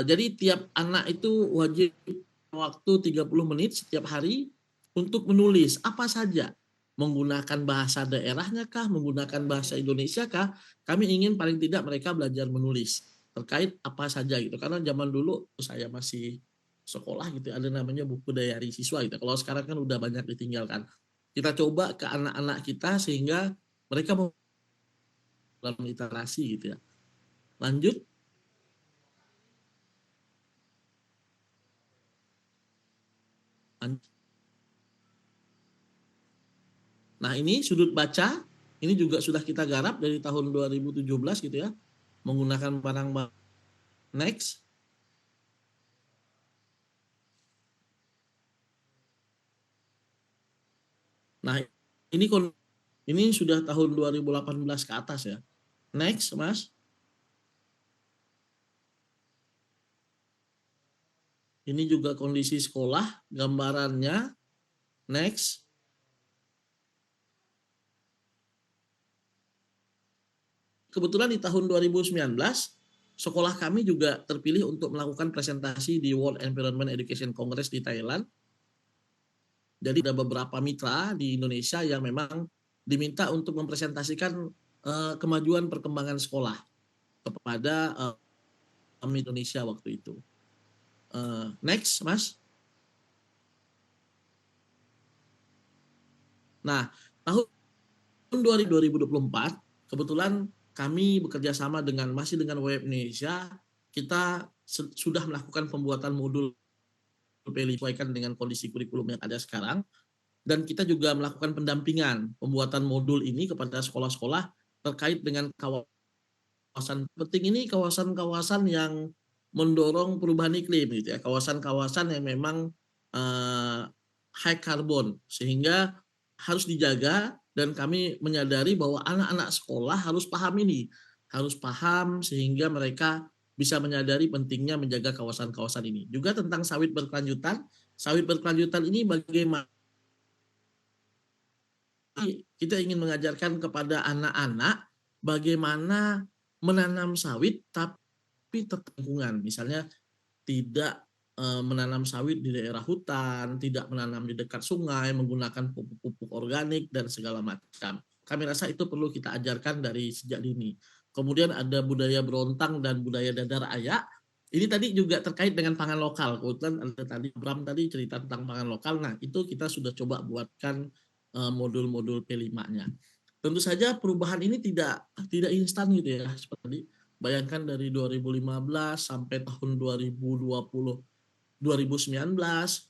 S4: Jadi tiap anak itu wajib waktu 30 menit setiap hari untuk menulis apa saja. Menggunakan bahasa daerahnya kah, menggunakan bahasa Indonesia kah? Kami ingin paling tidak mereka belajar menulis terkait apa saja gitu. Karena zaman dulu saya masih sekolah gitu ada namanya buku diary siswa gitu. Kalau sekarang kan udah banyak ditinggalkan. Kita coba ke anak-anak kita sehingga mereka mau dalam literasi gitu ya. Lanjut. Nah, ini sudut baca, ini juga sudah kita garap dari tahun 2017 gitu ya, menggunakan barang next. Nah, ini sudah tahun 2018 ke atas ya. Next, Mas. Ini juga kondisi sekolah, gambarannya. Next. Kebetulan di tahun 2019, sekolah kami juga terpilih untuk melakukan presentasi di World Environment Education Congress di Thailand. Jadi ada beberapa mitra di Indonesia yang memang diminta untuk mempresentasikan kemajuan perkembangan sekolah kepada Indonesia waktu itu. Next, Mas. Nah, tahun 2024, kebetulan kami bekerja sama masih dengan Web Indonesia, kita sudah melakukan pembuatan modul disesuaikan dengan kondisi kurikulum yang ada sekarang, dan kita juga melakukan pendampingan pembuatan modul ini kepada sekolah-sekolah terkait dengan kawasan penting ini, kawasan-kawasan yang mendorong perubahan iklim gitu ya, kawasan-kawasan yang memang high carbon sehingga harus dijaga, dan kami menyadari bahwa anak-anak sekolah harus paham ini, harus paham sehingga mereka bisa menyadari pentingnya menjaga kawasan-kawasan ini. Juga tentang sawit berkelanjutan. Sawit berkelanjutan ini bagaimana kita ingin mengajarkan kepada anak-anak bagaimana menanam sawit tapi tetap lingkungan. Misalnya tidak menanam sawit di daerah hutan, tidak menanam di dekat sungai, menggunakan pupuk-pupuk organik dan segala macam. Kami rasa itu perlu kita ajarkan dari sejak dini. Kemudian ada budaya berontang dan budaya dadar ayak. Ini tadi juga terkait dengan pangan lokal. Kebetulan ada tadi Bram tadi cerita tentang pangan lokal. Nah, itu kita sudah coba buatkan modul-modul P5-nya. Tentu saja perubahan ini tidak instan gitu ya. Seperti bayangkan dari 2015 sampai tahun 2020 2019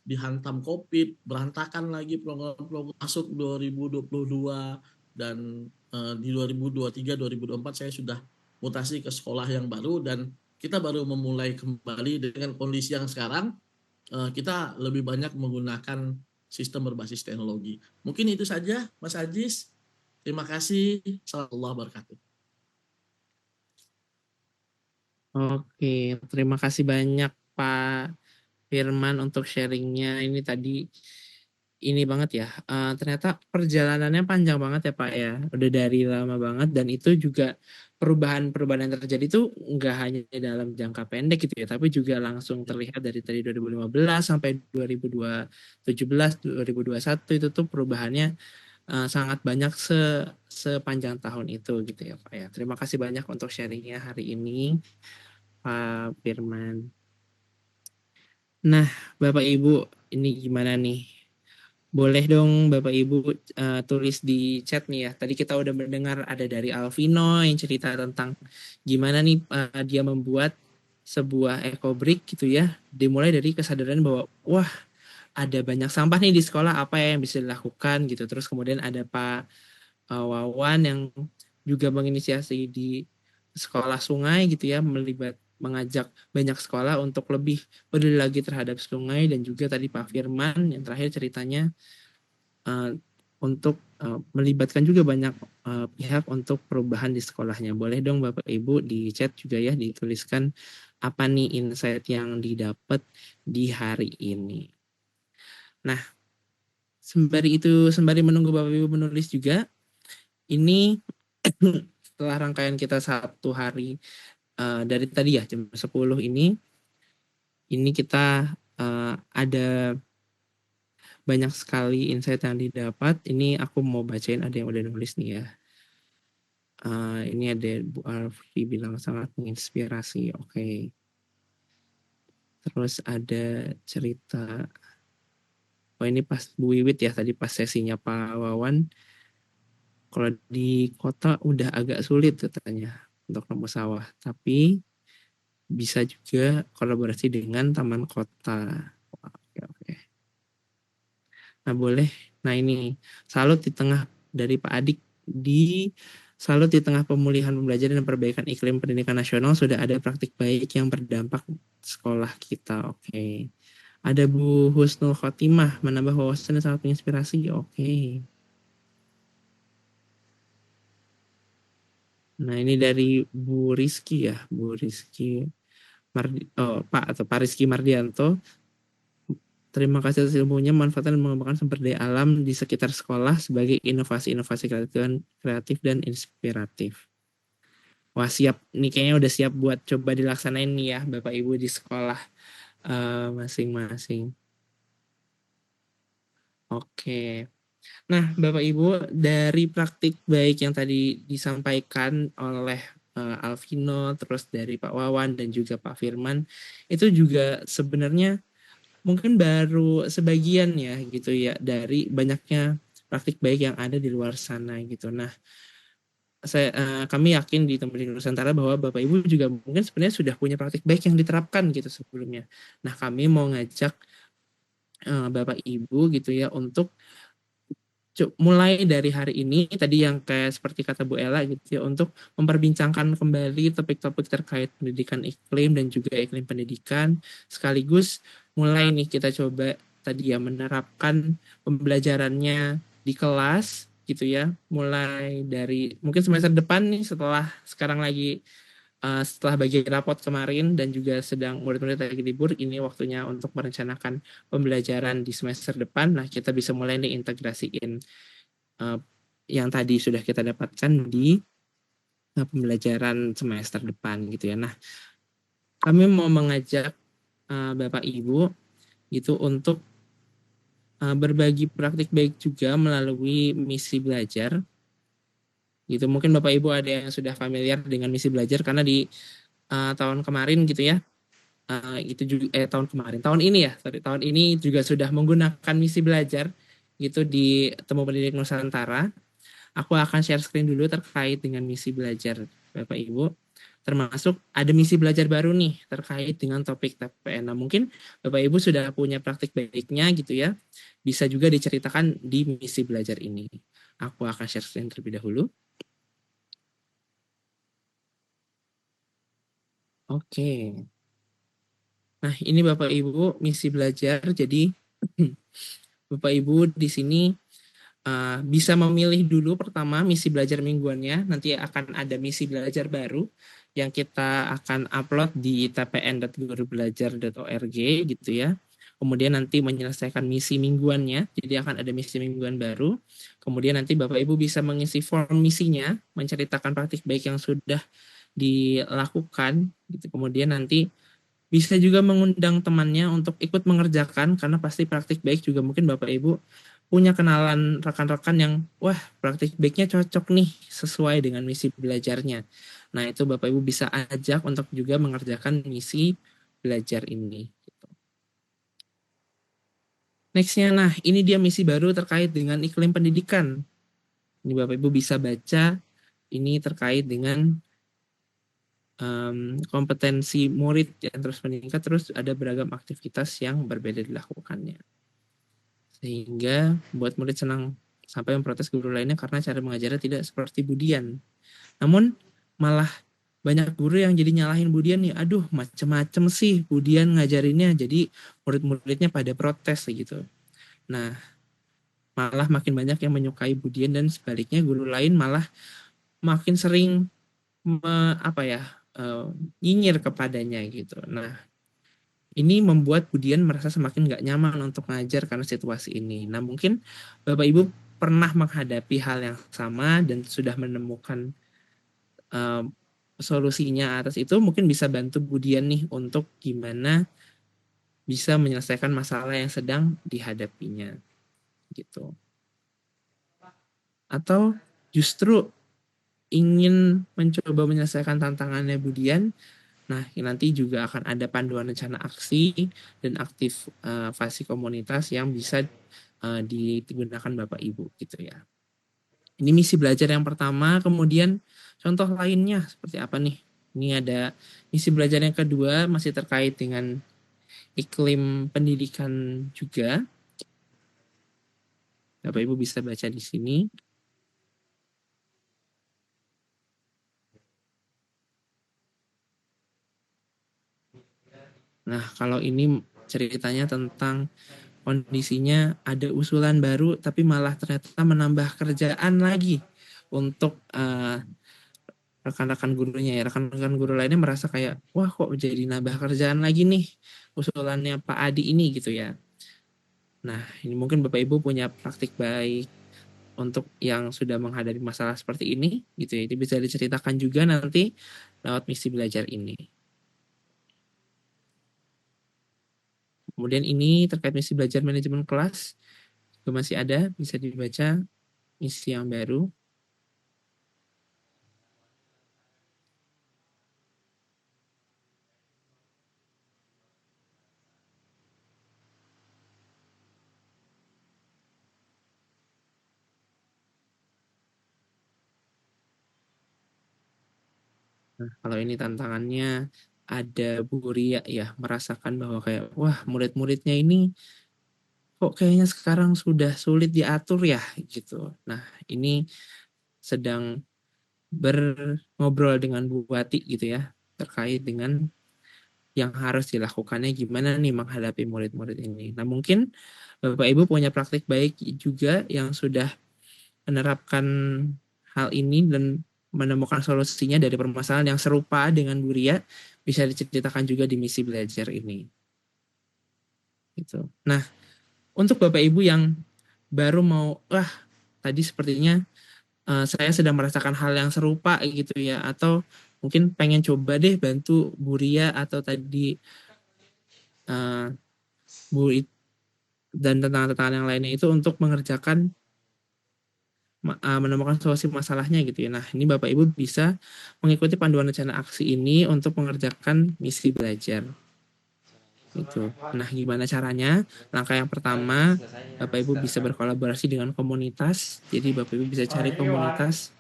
S4: dihantam COVID, berantakan lagi program-program, masuk 2022 dan di 2023 2024 saya sudah mutasi ke sekolah yang baru, dan kita baru memulai kembali dengan kondisi yang sekarang. Kita lebih banyak menggunakan sistem berbasis teknologi. Mungkin itu saja, Mas Ajis. Terima kasih. Assalamualaikum warahmatullahi wabarakatuh.
S2: Oke, terima kasih banyak Pak Firman untuk sharingnya. Ini tadi ini banget ya. Ternyata perjalanannya panjang banget ya Pak ya. Udah dari lama banget, dan itu juga perubahan-perubahan yang terjadi itu nggak hanya dalam jangka pendek gitu ya, tapi juga langsung terlihat dari tadi 2015 sampai 2017, 2021 itu tuh perubahannya sangat banyak sepanjang tahun itu gitu ya Pak ya. Terima kasih banyak untuk sharingnya hari ini Pak Firman. Nah, Bapak Ibu, ini gimana nih? Boleh dong Bapak Ibu tulis di chat nih ya. Tadi kita udah mendengar ada dari Alvino yang cerita tentang gimana nih dia membuat sebuah ecobrick gitu ya. Dimulai dari kesadaran bahwa wah, ada banyak sampah nih di sekolah, apa ya yang bisa dilakukan gitu. Terus kemudian ada Pak Wawan yang juga menginisiasi di sekolah sungai gitu ya, mengajak banyak sekolah untuk lebih peduli lagi terhadap sungai, dan juga tadi Pak Firman yang terakhir ceritanya untuk melibatkan juga banyak pihak untuk perubahan di sekolahnya. Boleh dong Bapak Ibu di chat juga ya, dituliskan apa nih insight yang didapat di hari ini. Nah, sembari menunggu Bapak Ibu menulis juga, ini setelah rangkaian kita Sabtu hari dari tadi ya jam 10 ini kita ada banyak sekali insight yang didapat. Ini aku mau bacain, ada yang udah nulis nih ya. Ini ada Bu Alfi bilang sangat menginspirasi. Oke. Terus ada cerita. Oh ini pas Bu Wiwit ya, tadi pas sesinya Pak Wawan. Kalau di kota udah agak sulit katanya untuk nemu sawah. Tapi bisa juga kolaborasi dengan taman kota. Oke. Nah boleh. Nah ini salut di tengah dari Pak Adik salut di tengah pemulihan pembelajaran dan perbaikan iklim pendidikan nasional sudah ada praktik baik yang berdampak sekolah kita. Oke. Ada Bu Husnul Khotimah menambah wawasan dan sangat menginspirasi. Oke. Nah ini dari Bu Rizky ya, Bu Rizky Pak Rizky Mardianto. Terima kasih atas ilmunya, manfaatkan dan mengembangkan sumber daya alam di sekitar sekolah sebagai inovasi-inovasi kreatif dan inspiratif. Wah siap, nih kayaknya udah siap buat coba dilaksanain nih ya Bapak Ibu di sekolah masing-masing. Oke. Nah Bapak Ibu, dari praktik baik yang tadi disampaikan oleh Alvino, terus dari Pak Wawan dan juga Pak Firman, itu juga sebenarnya mungkin baru sebagian ya gitu ya dari banyaknya praktik baik yang ada di luar sana gitu. Nah, kami yakin di Tempat Pendidikan Nusantara bahwa Bapak Ibu juga mungkin sebenarnya sudah punya praktik baik yang diterapkan gitu sebelumnya. Nah, kami mau ngajak Bapak Ibu gitu ya untuk mulai dari hari ini tadi yang kayak seperti kata Bu Ella gitu ya, untuk memperbincangkan kembali topik-topik terkait pendidikan iklim dan juga iklim pendidikan, sekaligus mulai nih kita coba tadi ya menerapkan pembelajarannya di kelas gitu ya, mulai dari mungkin semester depan nih setelah sekarang lagi setelah bagi rapot kemarin dan juga sedang murid-murid lagi libur, ini waktunya untuk merencanakan pembelajaran di semester depan. Nah, kita bisa mulai nih integrasiin yang tadi sudah kita dapatkan di pembelajaran semester depan gitu ya. Nah, kami mau mengajak Bapak Ibu gitu untuk berbagi praktik baik juga melalui misi belajar. Gitu mungkin Bapak Ibu ada yang sudah familiar dengan misi belajar karena di tahun kemarin gitu ya. Itu juga tahun ini ya, tahun ini juga sudah menggunakan misi belajar gitu di Temu Pendidik Nusantara. Aku akan share screen dulu terkait dengan misi belajar Bapak Ibu. Termasuk ada misi belajar baru nih terkait dengan topik TPN. Nah, mungkin Bapak Ibu sudah punya praktik baiknya gitu ya. Bisa juga diceritakan di misi belajar ini. Aku akan share screen terlebih dahulu. Oke. Nah, ini Bapak Ibu misi belajar. Jadi Bapak Ibu di sini bisa memilih dulu pertama misi belajar mingguannya. Nanti akan ada misi belajar baru yang kita akan upload di tpn.gurubelajar.org gitu ya. Kemudian nanti menyelesaikan misi mingguannya. Jadi akan ada misi mingguan baru. Kemudian nanti Bapak Ibu bisa mengisi form misinya, menceritakan praktik baik yang sudah dilakukan gitu. Kemudian nanti bisa juga mengundang temannya untuk ikut mengerjakan, karena pasti praktik baik juga mungkin Bapak Ibu punya kenalan rekan-rekan yang wah praktik baiknya cocok nih sesuai dengan misi belajarnya. Nah itu Bapak Ibu bisa ajak untuk juga mengerjakan misi belajar ini. Nextnya, nah ini dia misi baru terkait dengan iklim pendidikan. Ini Bapak Ibu bisa baca, ini terkait dengan kompetensi murid yang terus meningkat, terus ada beragam aktivitas yang berbeda dilakukannya. Sehingga buat murid senang sampai memprotes guru lainnya karena cara mengajarnya tidak seperti Budian. Namun malah banyak guru yang jadi nyalahin Budian nih, aduh macem-macem sih Budian ngajarinnya, jadi murid-muridnya pada protes gitu. Nah, malah makin banyak yang menyukai Budian dan sebaliknya guru lain malah makin sering nyinyir kepadanya gitu. Nah, ini membuat Budian merasa semakin nggak nyaman untuk ngajar karena situasi ini. Nah, mungkin Bapak Ibu pernah menghadapi hal yang sama dan sudah menemukan eh, solusinya atas itu mungkin bisa bantu Budian nih untuk gimana bisa menyelesaikan masalah yang sedang dihadapinya gitu. Atau justru ingin mencoba menyelesaikan tantangannya Budian, nah nanti juga akan ada panduan rencana aksi dan aktivasi komunitas yang bisa digunakan Bapak Ibu gitu ya. Ini misi belajar yang pertama, kemudian contoh lainnya seperti apa nih? Ini ada misi belajar yang kedua masih terkait dengan iklim pendidikan juga. Bapak Ibu bisa baca di sini. Nah, kalau ini ceritanya tentang kondisinya ada usulan baru tapi malah ternyata menambah kerjaan lagi untuk rekan-rekan gurunya ya. Rekan-rekan guru lainnya merasa kayak, wah kok jadi nambah kerjaan lagi nih usulannya Pak Adi ini gitu ya. Nah, ini mungkin Bapak Ibu punya praktik baik untuk yang sudah menghadapi masalah seperti ini gitu ya. Itu bisa diceritakan juga nanti lewat misi belajar ini. Kemudian ini terkait misi belajar manajemen kelas juga masih ada, bisa dibaca misi yang baru. Nah, kalau ini tantangannya ada Bu Ria ya, merasakan bahwa kayak, wah murid-muridnya ini kok kayaknya sekarang sudah sulit diatur ya gitu. Nah, ini sedang berngobrol dengan Bu Wati gitu ya, terkait dengan yang harus dilakukannya gimana nih menghadapi murid-murid ini. Nah, mungkin Bapak Ibu punya praktik baik juga yang sudah menerapkan hal ini dan menemukan solusinya dari permasalahan yang serupa dengan Bu Ria, bisa diceritakan juga di misi belajar ini. Gitu. Nah, untuk Bapak Ibu yang baru mau, tadi sepertinya saya sedang merasakan hal yang serupa gitu ya, atau mungkin pengen coba deh bantu Bu Ria atau tadi uh, Bu dan tantangan-tantangan yang lainnya itu untuk mengerjakan menemukan solusi masalahnya gitu ya. Nah, ini Bapak Ibu bisa mengikuti panduan rencana aksi ini untuk mengerjakan misi belajar. Gitu. Nah, gimana caranya? Langkah yang pertama, Bapak Ibu bisa berkolaborasi dengan komunitas. Jadi Bapak Ibu bisa cari komunitas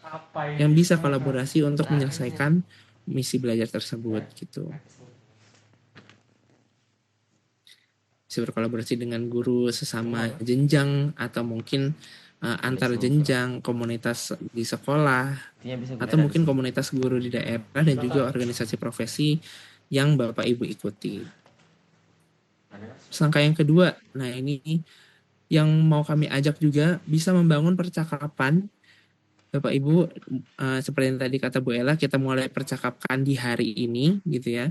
S2: yang bisa kolaborasi untuk menyelesaikan misi belajar tersebut gitu. Bisa berkolaborasi dengan guru sesama jenjang atau mungkin antar jenjang, komunitas di sekolah, atau mungkin komunitas guru di daerah dan juga organisasi profesi yang Bapak Ibu ikuti. Langkah yang kedua, nah ini yang mau kami ajak juga bisa membangun percakapan. Bapak Ibu, seperti yang tadi kata Bu Ella, kita mulai percakapan di hari ini gitu ya.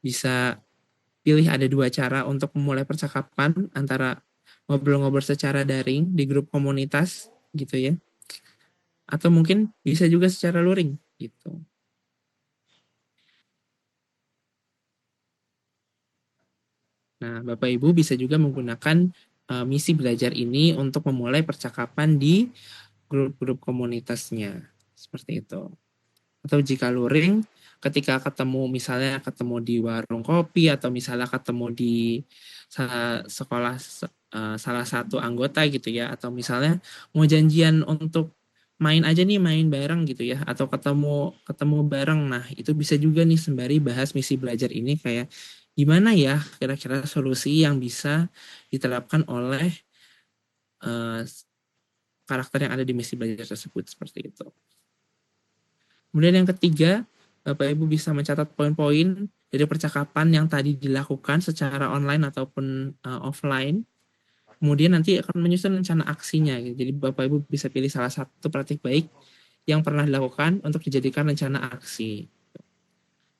S2: Bisa pilih ada 2 cara untuk memulai percakapan, antara ngobrol-ngobrol secara daring di grup komunitas gitu ya, atau mungkin bisa juga secara luring gitu. Nah, Bapak Ibu bisa juga menggunakan misi belajar ini untuk memulai percakapan di grup-grup komunitasnya seperti itu. Atau jika luring, ketika misalnya ketemu di warung kopi atau misalnya ketemu di sekolah salah satu anggota gitu ya, atau misalnya mau janjian untuk main aja nih, main bareng gitu ya, atau ketemu bareng. Nah, itu bisa juga nih sembari bahas misi belajar ini, kayak gimana ya kira-kira solusi yang bisa diterapkan oleh karakter yang ada di misi belajar tersebut, seperti itu. Kemudian yang ketiga, Bapak Ibu bisa mencatat poin-poin dari percakapan yang tadi dilakukan secara online ataupun offline. Kemudian nanti akan menyusun rencana aksinya. Jadi Bapak Ibu bisa pilih salah satu praktik baik yang pernah dilakukan untuk dijadikan rencana aksi.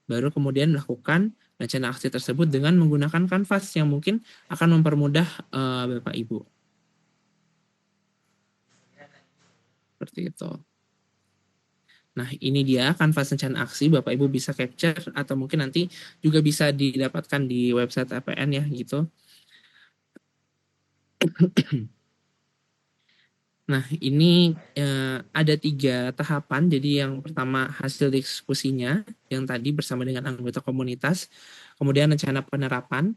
S2: Baru kemudian melakukan rencana aksi tersebut dengan menggunakan kanvas yang mungkin akan mempermudah Bapak Ibu. Seperti itu. Nah, ini dia kanvas rencana aksi, Bapak Ibu bisa capture atau mungkin nanti juga bisa didapatkan di website APN ya gitu. Nah, ini ada 3 tahapan. Jadi yang pertama hasil diskusinya yang tadi bersama dengan anggota komunitas, kemudian rencana penerapan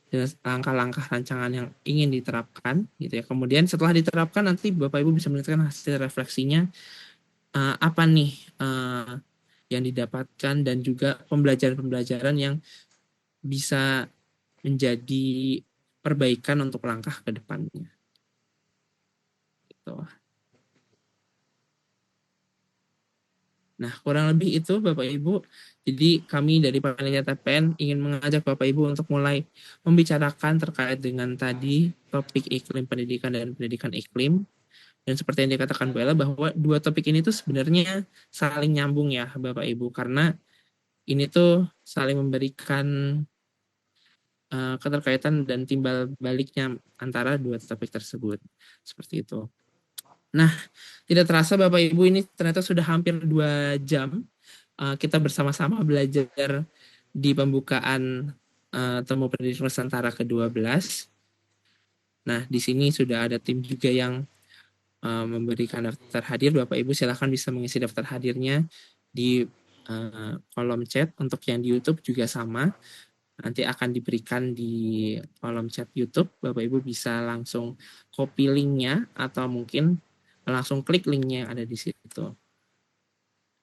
S2: dan langkah-langkah rancangan yang ingin diterapkan gitu ya. Kemudian setelah diterapkan nanti Bapak Ibu bisa menentukan hasil refleksinya apa nih yang didapatkan dan juga pembelajaran-pembelajaran yang bisa menjadi perbaikan untuk langkah ke depannya. Gitu. Nah, kurang lebih itu Bapak Ibu. Jadi kami dari Panitia TPN ingin mengajak Bapak Ibu untuk mulai membicarakan terkait dengan tadi topik iklim pendidikan dan pendidikan iklim. Dan seperti yang dikatakan Bu Ella bahwa 2 topik ini tuh sebenarnya saling nyambung ya Bapak Ibu. Karena ini tuh saling memberikan keterkaitan dan timbal baliknya antara 2 topik tersebut. Seperti itu. Nah, tidak terasa Bapak Ibu ini ternyata sudah hampir 2 jam kita bersama-sama belajar di pembukaan Temu Pendidik Nusantara ke-12. Nah, di sini sudah ada tim juga yang memberikan daftar hadir. Bapak Ibu silakan bisa mengisi daftar hadirnya di kolom chat. Untuk yang di YouTube juga sama. Nanti akan diberikan di kolom chat YouTube. Bapak Ibu bisa langsung copy linknya atau mungkin langsung klik linknya yang ada di situ.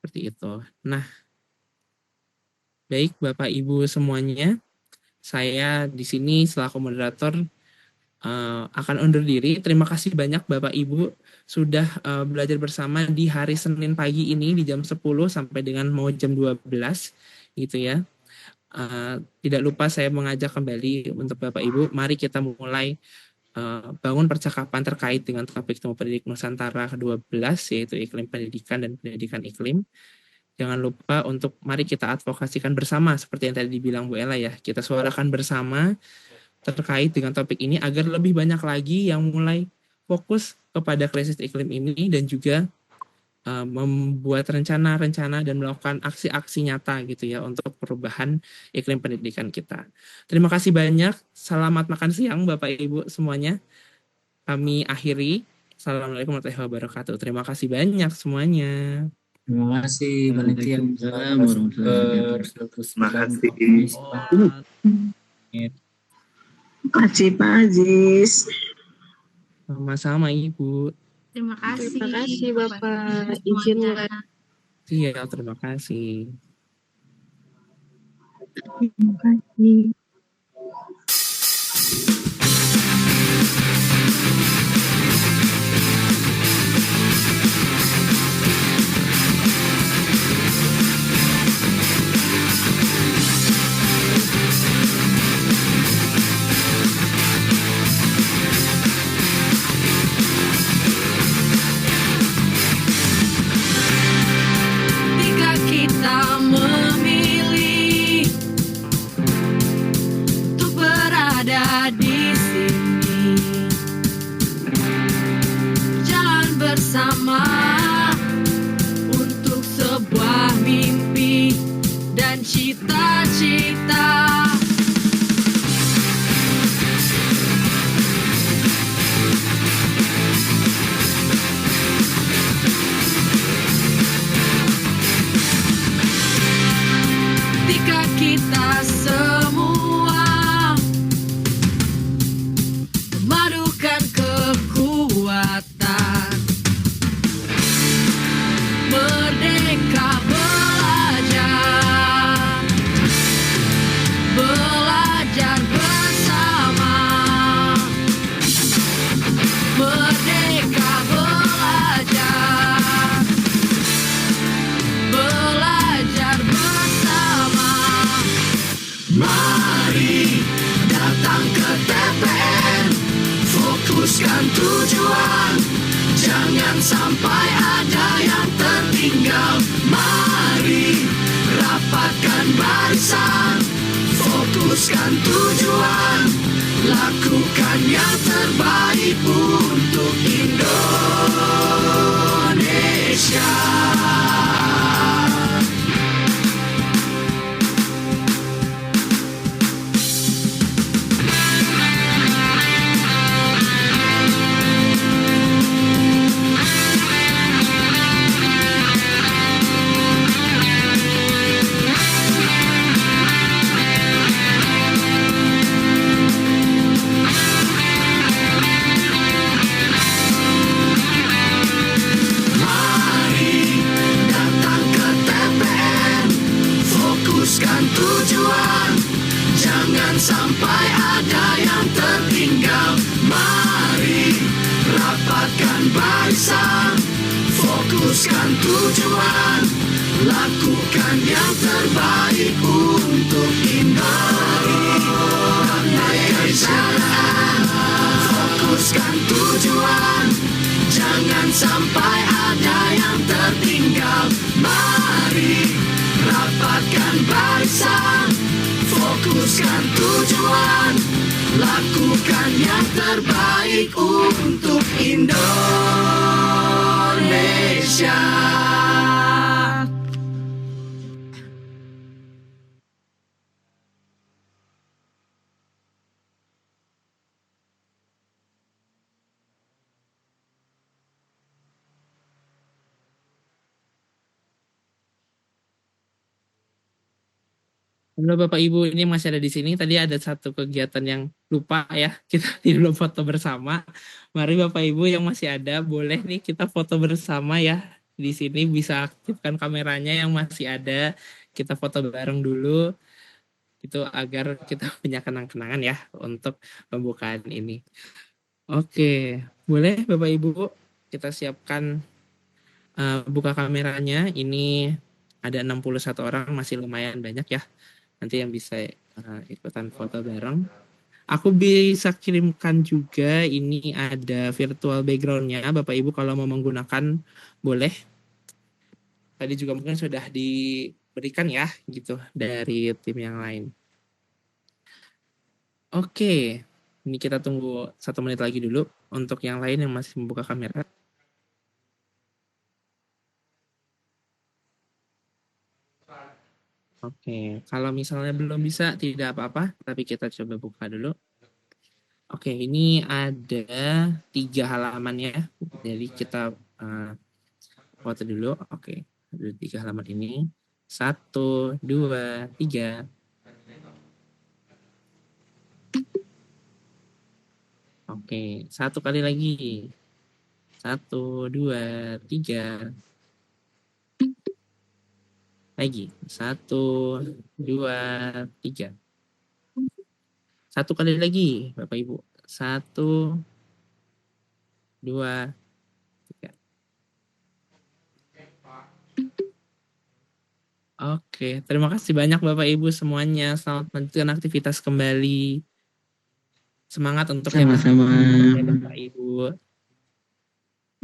S2: Seperti itu. Nah, baik Bapak Ibu semuanya, saya di sini selaku moderator akan undur diri. Terima kasih banyak Bapak Ibu sudah belajar bersama di hari Senin pagi ini di jam 10 sampai dengan mau jam 12 gitu ya. Tidak lupa saya mengajak kembali untuk Bapak Ibu, mari kita mulai bangun percakapan terkait dengan topik Temu Pendidik Nusantara ke-12 yaitu iklim pendidikan dan pendidikan iklim. Jangan lupa untuk mari kita advokasikan bersama seperti yang tadi dibilang Bu Ella ya. Kita suarakan bersama terkait dengan topik ini agar lebih banyak lagi yang mulai fokus kepada krisis iklim ini dan juga membuat rencana-rencana dan melakukan aksi-aksi nyata gitu ya untuk perubahan iklim pendidikan kita. Terima kasih banyak. Selamat makan siang Bapak Ibu semuanya. Kami akhiri. Assalamualaikum warahmatullahi wabarakatuh. Terima kasih banyak semuanya.
S5: Terima kasih Panitia.
S3: Waalaikumsalam warahmatullahi wabarakatuh.
S6: Terima kasih.
S7: Terima kasih Pak Aziz.
S2: Sama-sama Ibu.
S8: Terima kasih.
S7: Terima kasih Bapak. Izin
S2: Iya, terima kasih.
S7: Terima kasih.
S8: Ketika kita memilih untuk berada di sini, berjalan bersama untuk sebuah mimpi dan cita-cita. Ketika kita semua memadukan kekuatan, merdeka belajar, belajar bersama, merdeka belajar, belajar bersama. Mari datang ke TPN, fokuskan tujuan, jangan sampai ada yang tertinggal. Mari rapatkan barisan, fokuskan tujuan, lakukan yang terbaik untuk Indonesia. tujuan, jangan sampai ada yang tertinggal. Mari rapatkan barisan, fokuskan tujuan, lakukan yang terbaik untuk Indonesia. Fokuskan tujuan, jangan sampai ada yang tertinggal. Mari rapatkan barisan, fokuskan tujuan, lakukan yang terbaik untuk Indonesia.
S2: Halo Bapak Ibu, ini masih ada di sini. Tadi ada satu kegiatan yang lupa ya, kita belum foto bersama. Mari Bapak Ibu yang masih ada, boleh nih kita foto bersama ya. Di sini bisa aktifkan kameranya yang masih ada. Kita foto bareng dulu, itu agar kita punya kenang-kenangan ya untuk pembukaan ini. Oke, boleh Bapak Ibu kita siapkan buka kameranya. Ini ada 61 orang, masih lumayan banyak ya. Nanti yang bisa ikutan foto bareng. Aku bisa kirimkan juga, ini ada virtual background-nya. Bapak Ibu kalau mau menggunakan boleh. Tadi juga mungkin sudah diberikan ya gitu dari tim yang lain. Oke, ini kita tunggu 1 menit lagi dulu untuk yang lain yang masih membuka kamera. Oke, kalau misalnya belum bisa tidak apa-apa, tapi kita coba buka dulu. Oke, ini ada 3 halaman ya. Jadi kita foto dulu. Oke, ada 3 halaman ini. 1, 2, 3. Oke, 1 kali lagi. 1, 2, 3. Lagi. 1, 2, 3. 1 kali lagi, Bapak Ibu. 1, 2, 3. Oke, terima kasih banyak Bapak Ibu semuanya. Selamat melanjutkan aktivitas kembali. Semangat untuk yang
S3: Sama-sama.
S2: Bapak Ibu.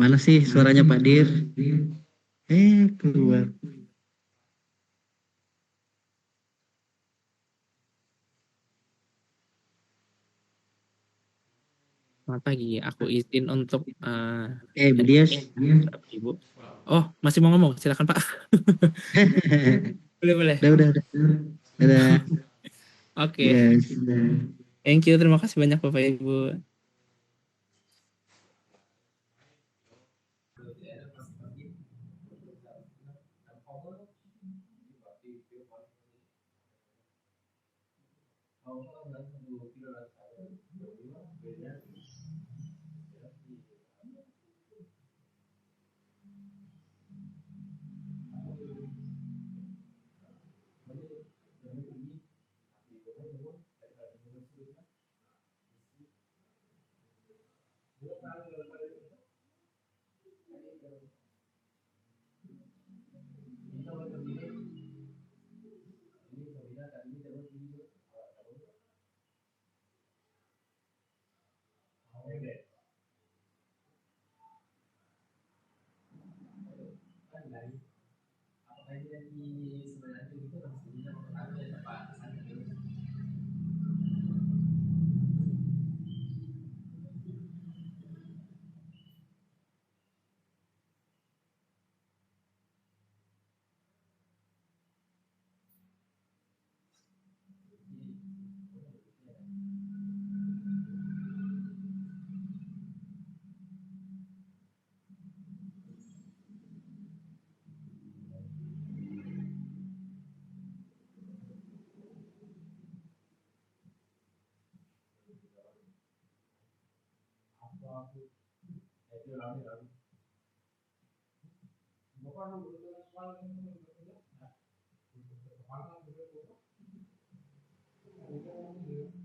S3: Mana sih suaranya Pak Dir? Keluar.
S2: Selamat pagi, aku izin untuk
S3: Bu Dias.
S2: Bapak Ibu. Oh, masih mau ngomong? Silakan Pak. Boleh.
S3: Udah. Dadah.
S2: Oke.
S3: Yes.
S2: Thank you, terima kasih banyak Bapak Ibu.
S6: Thank you.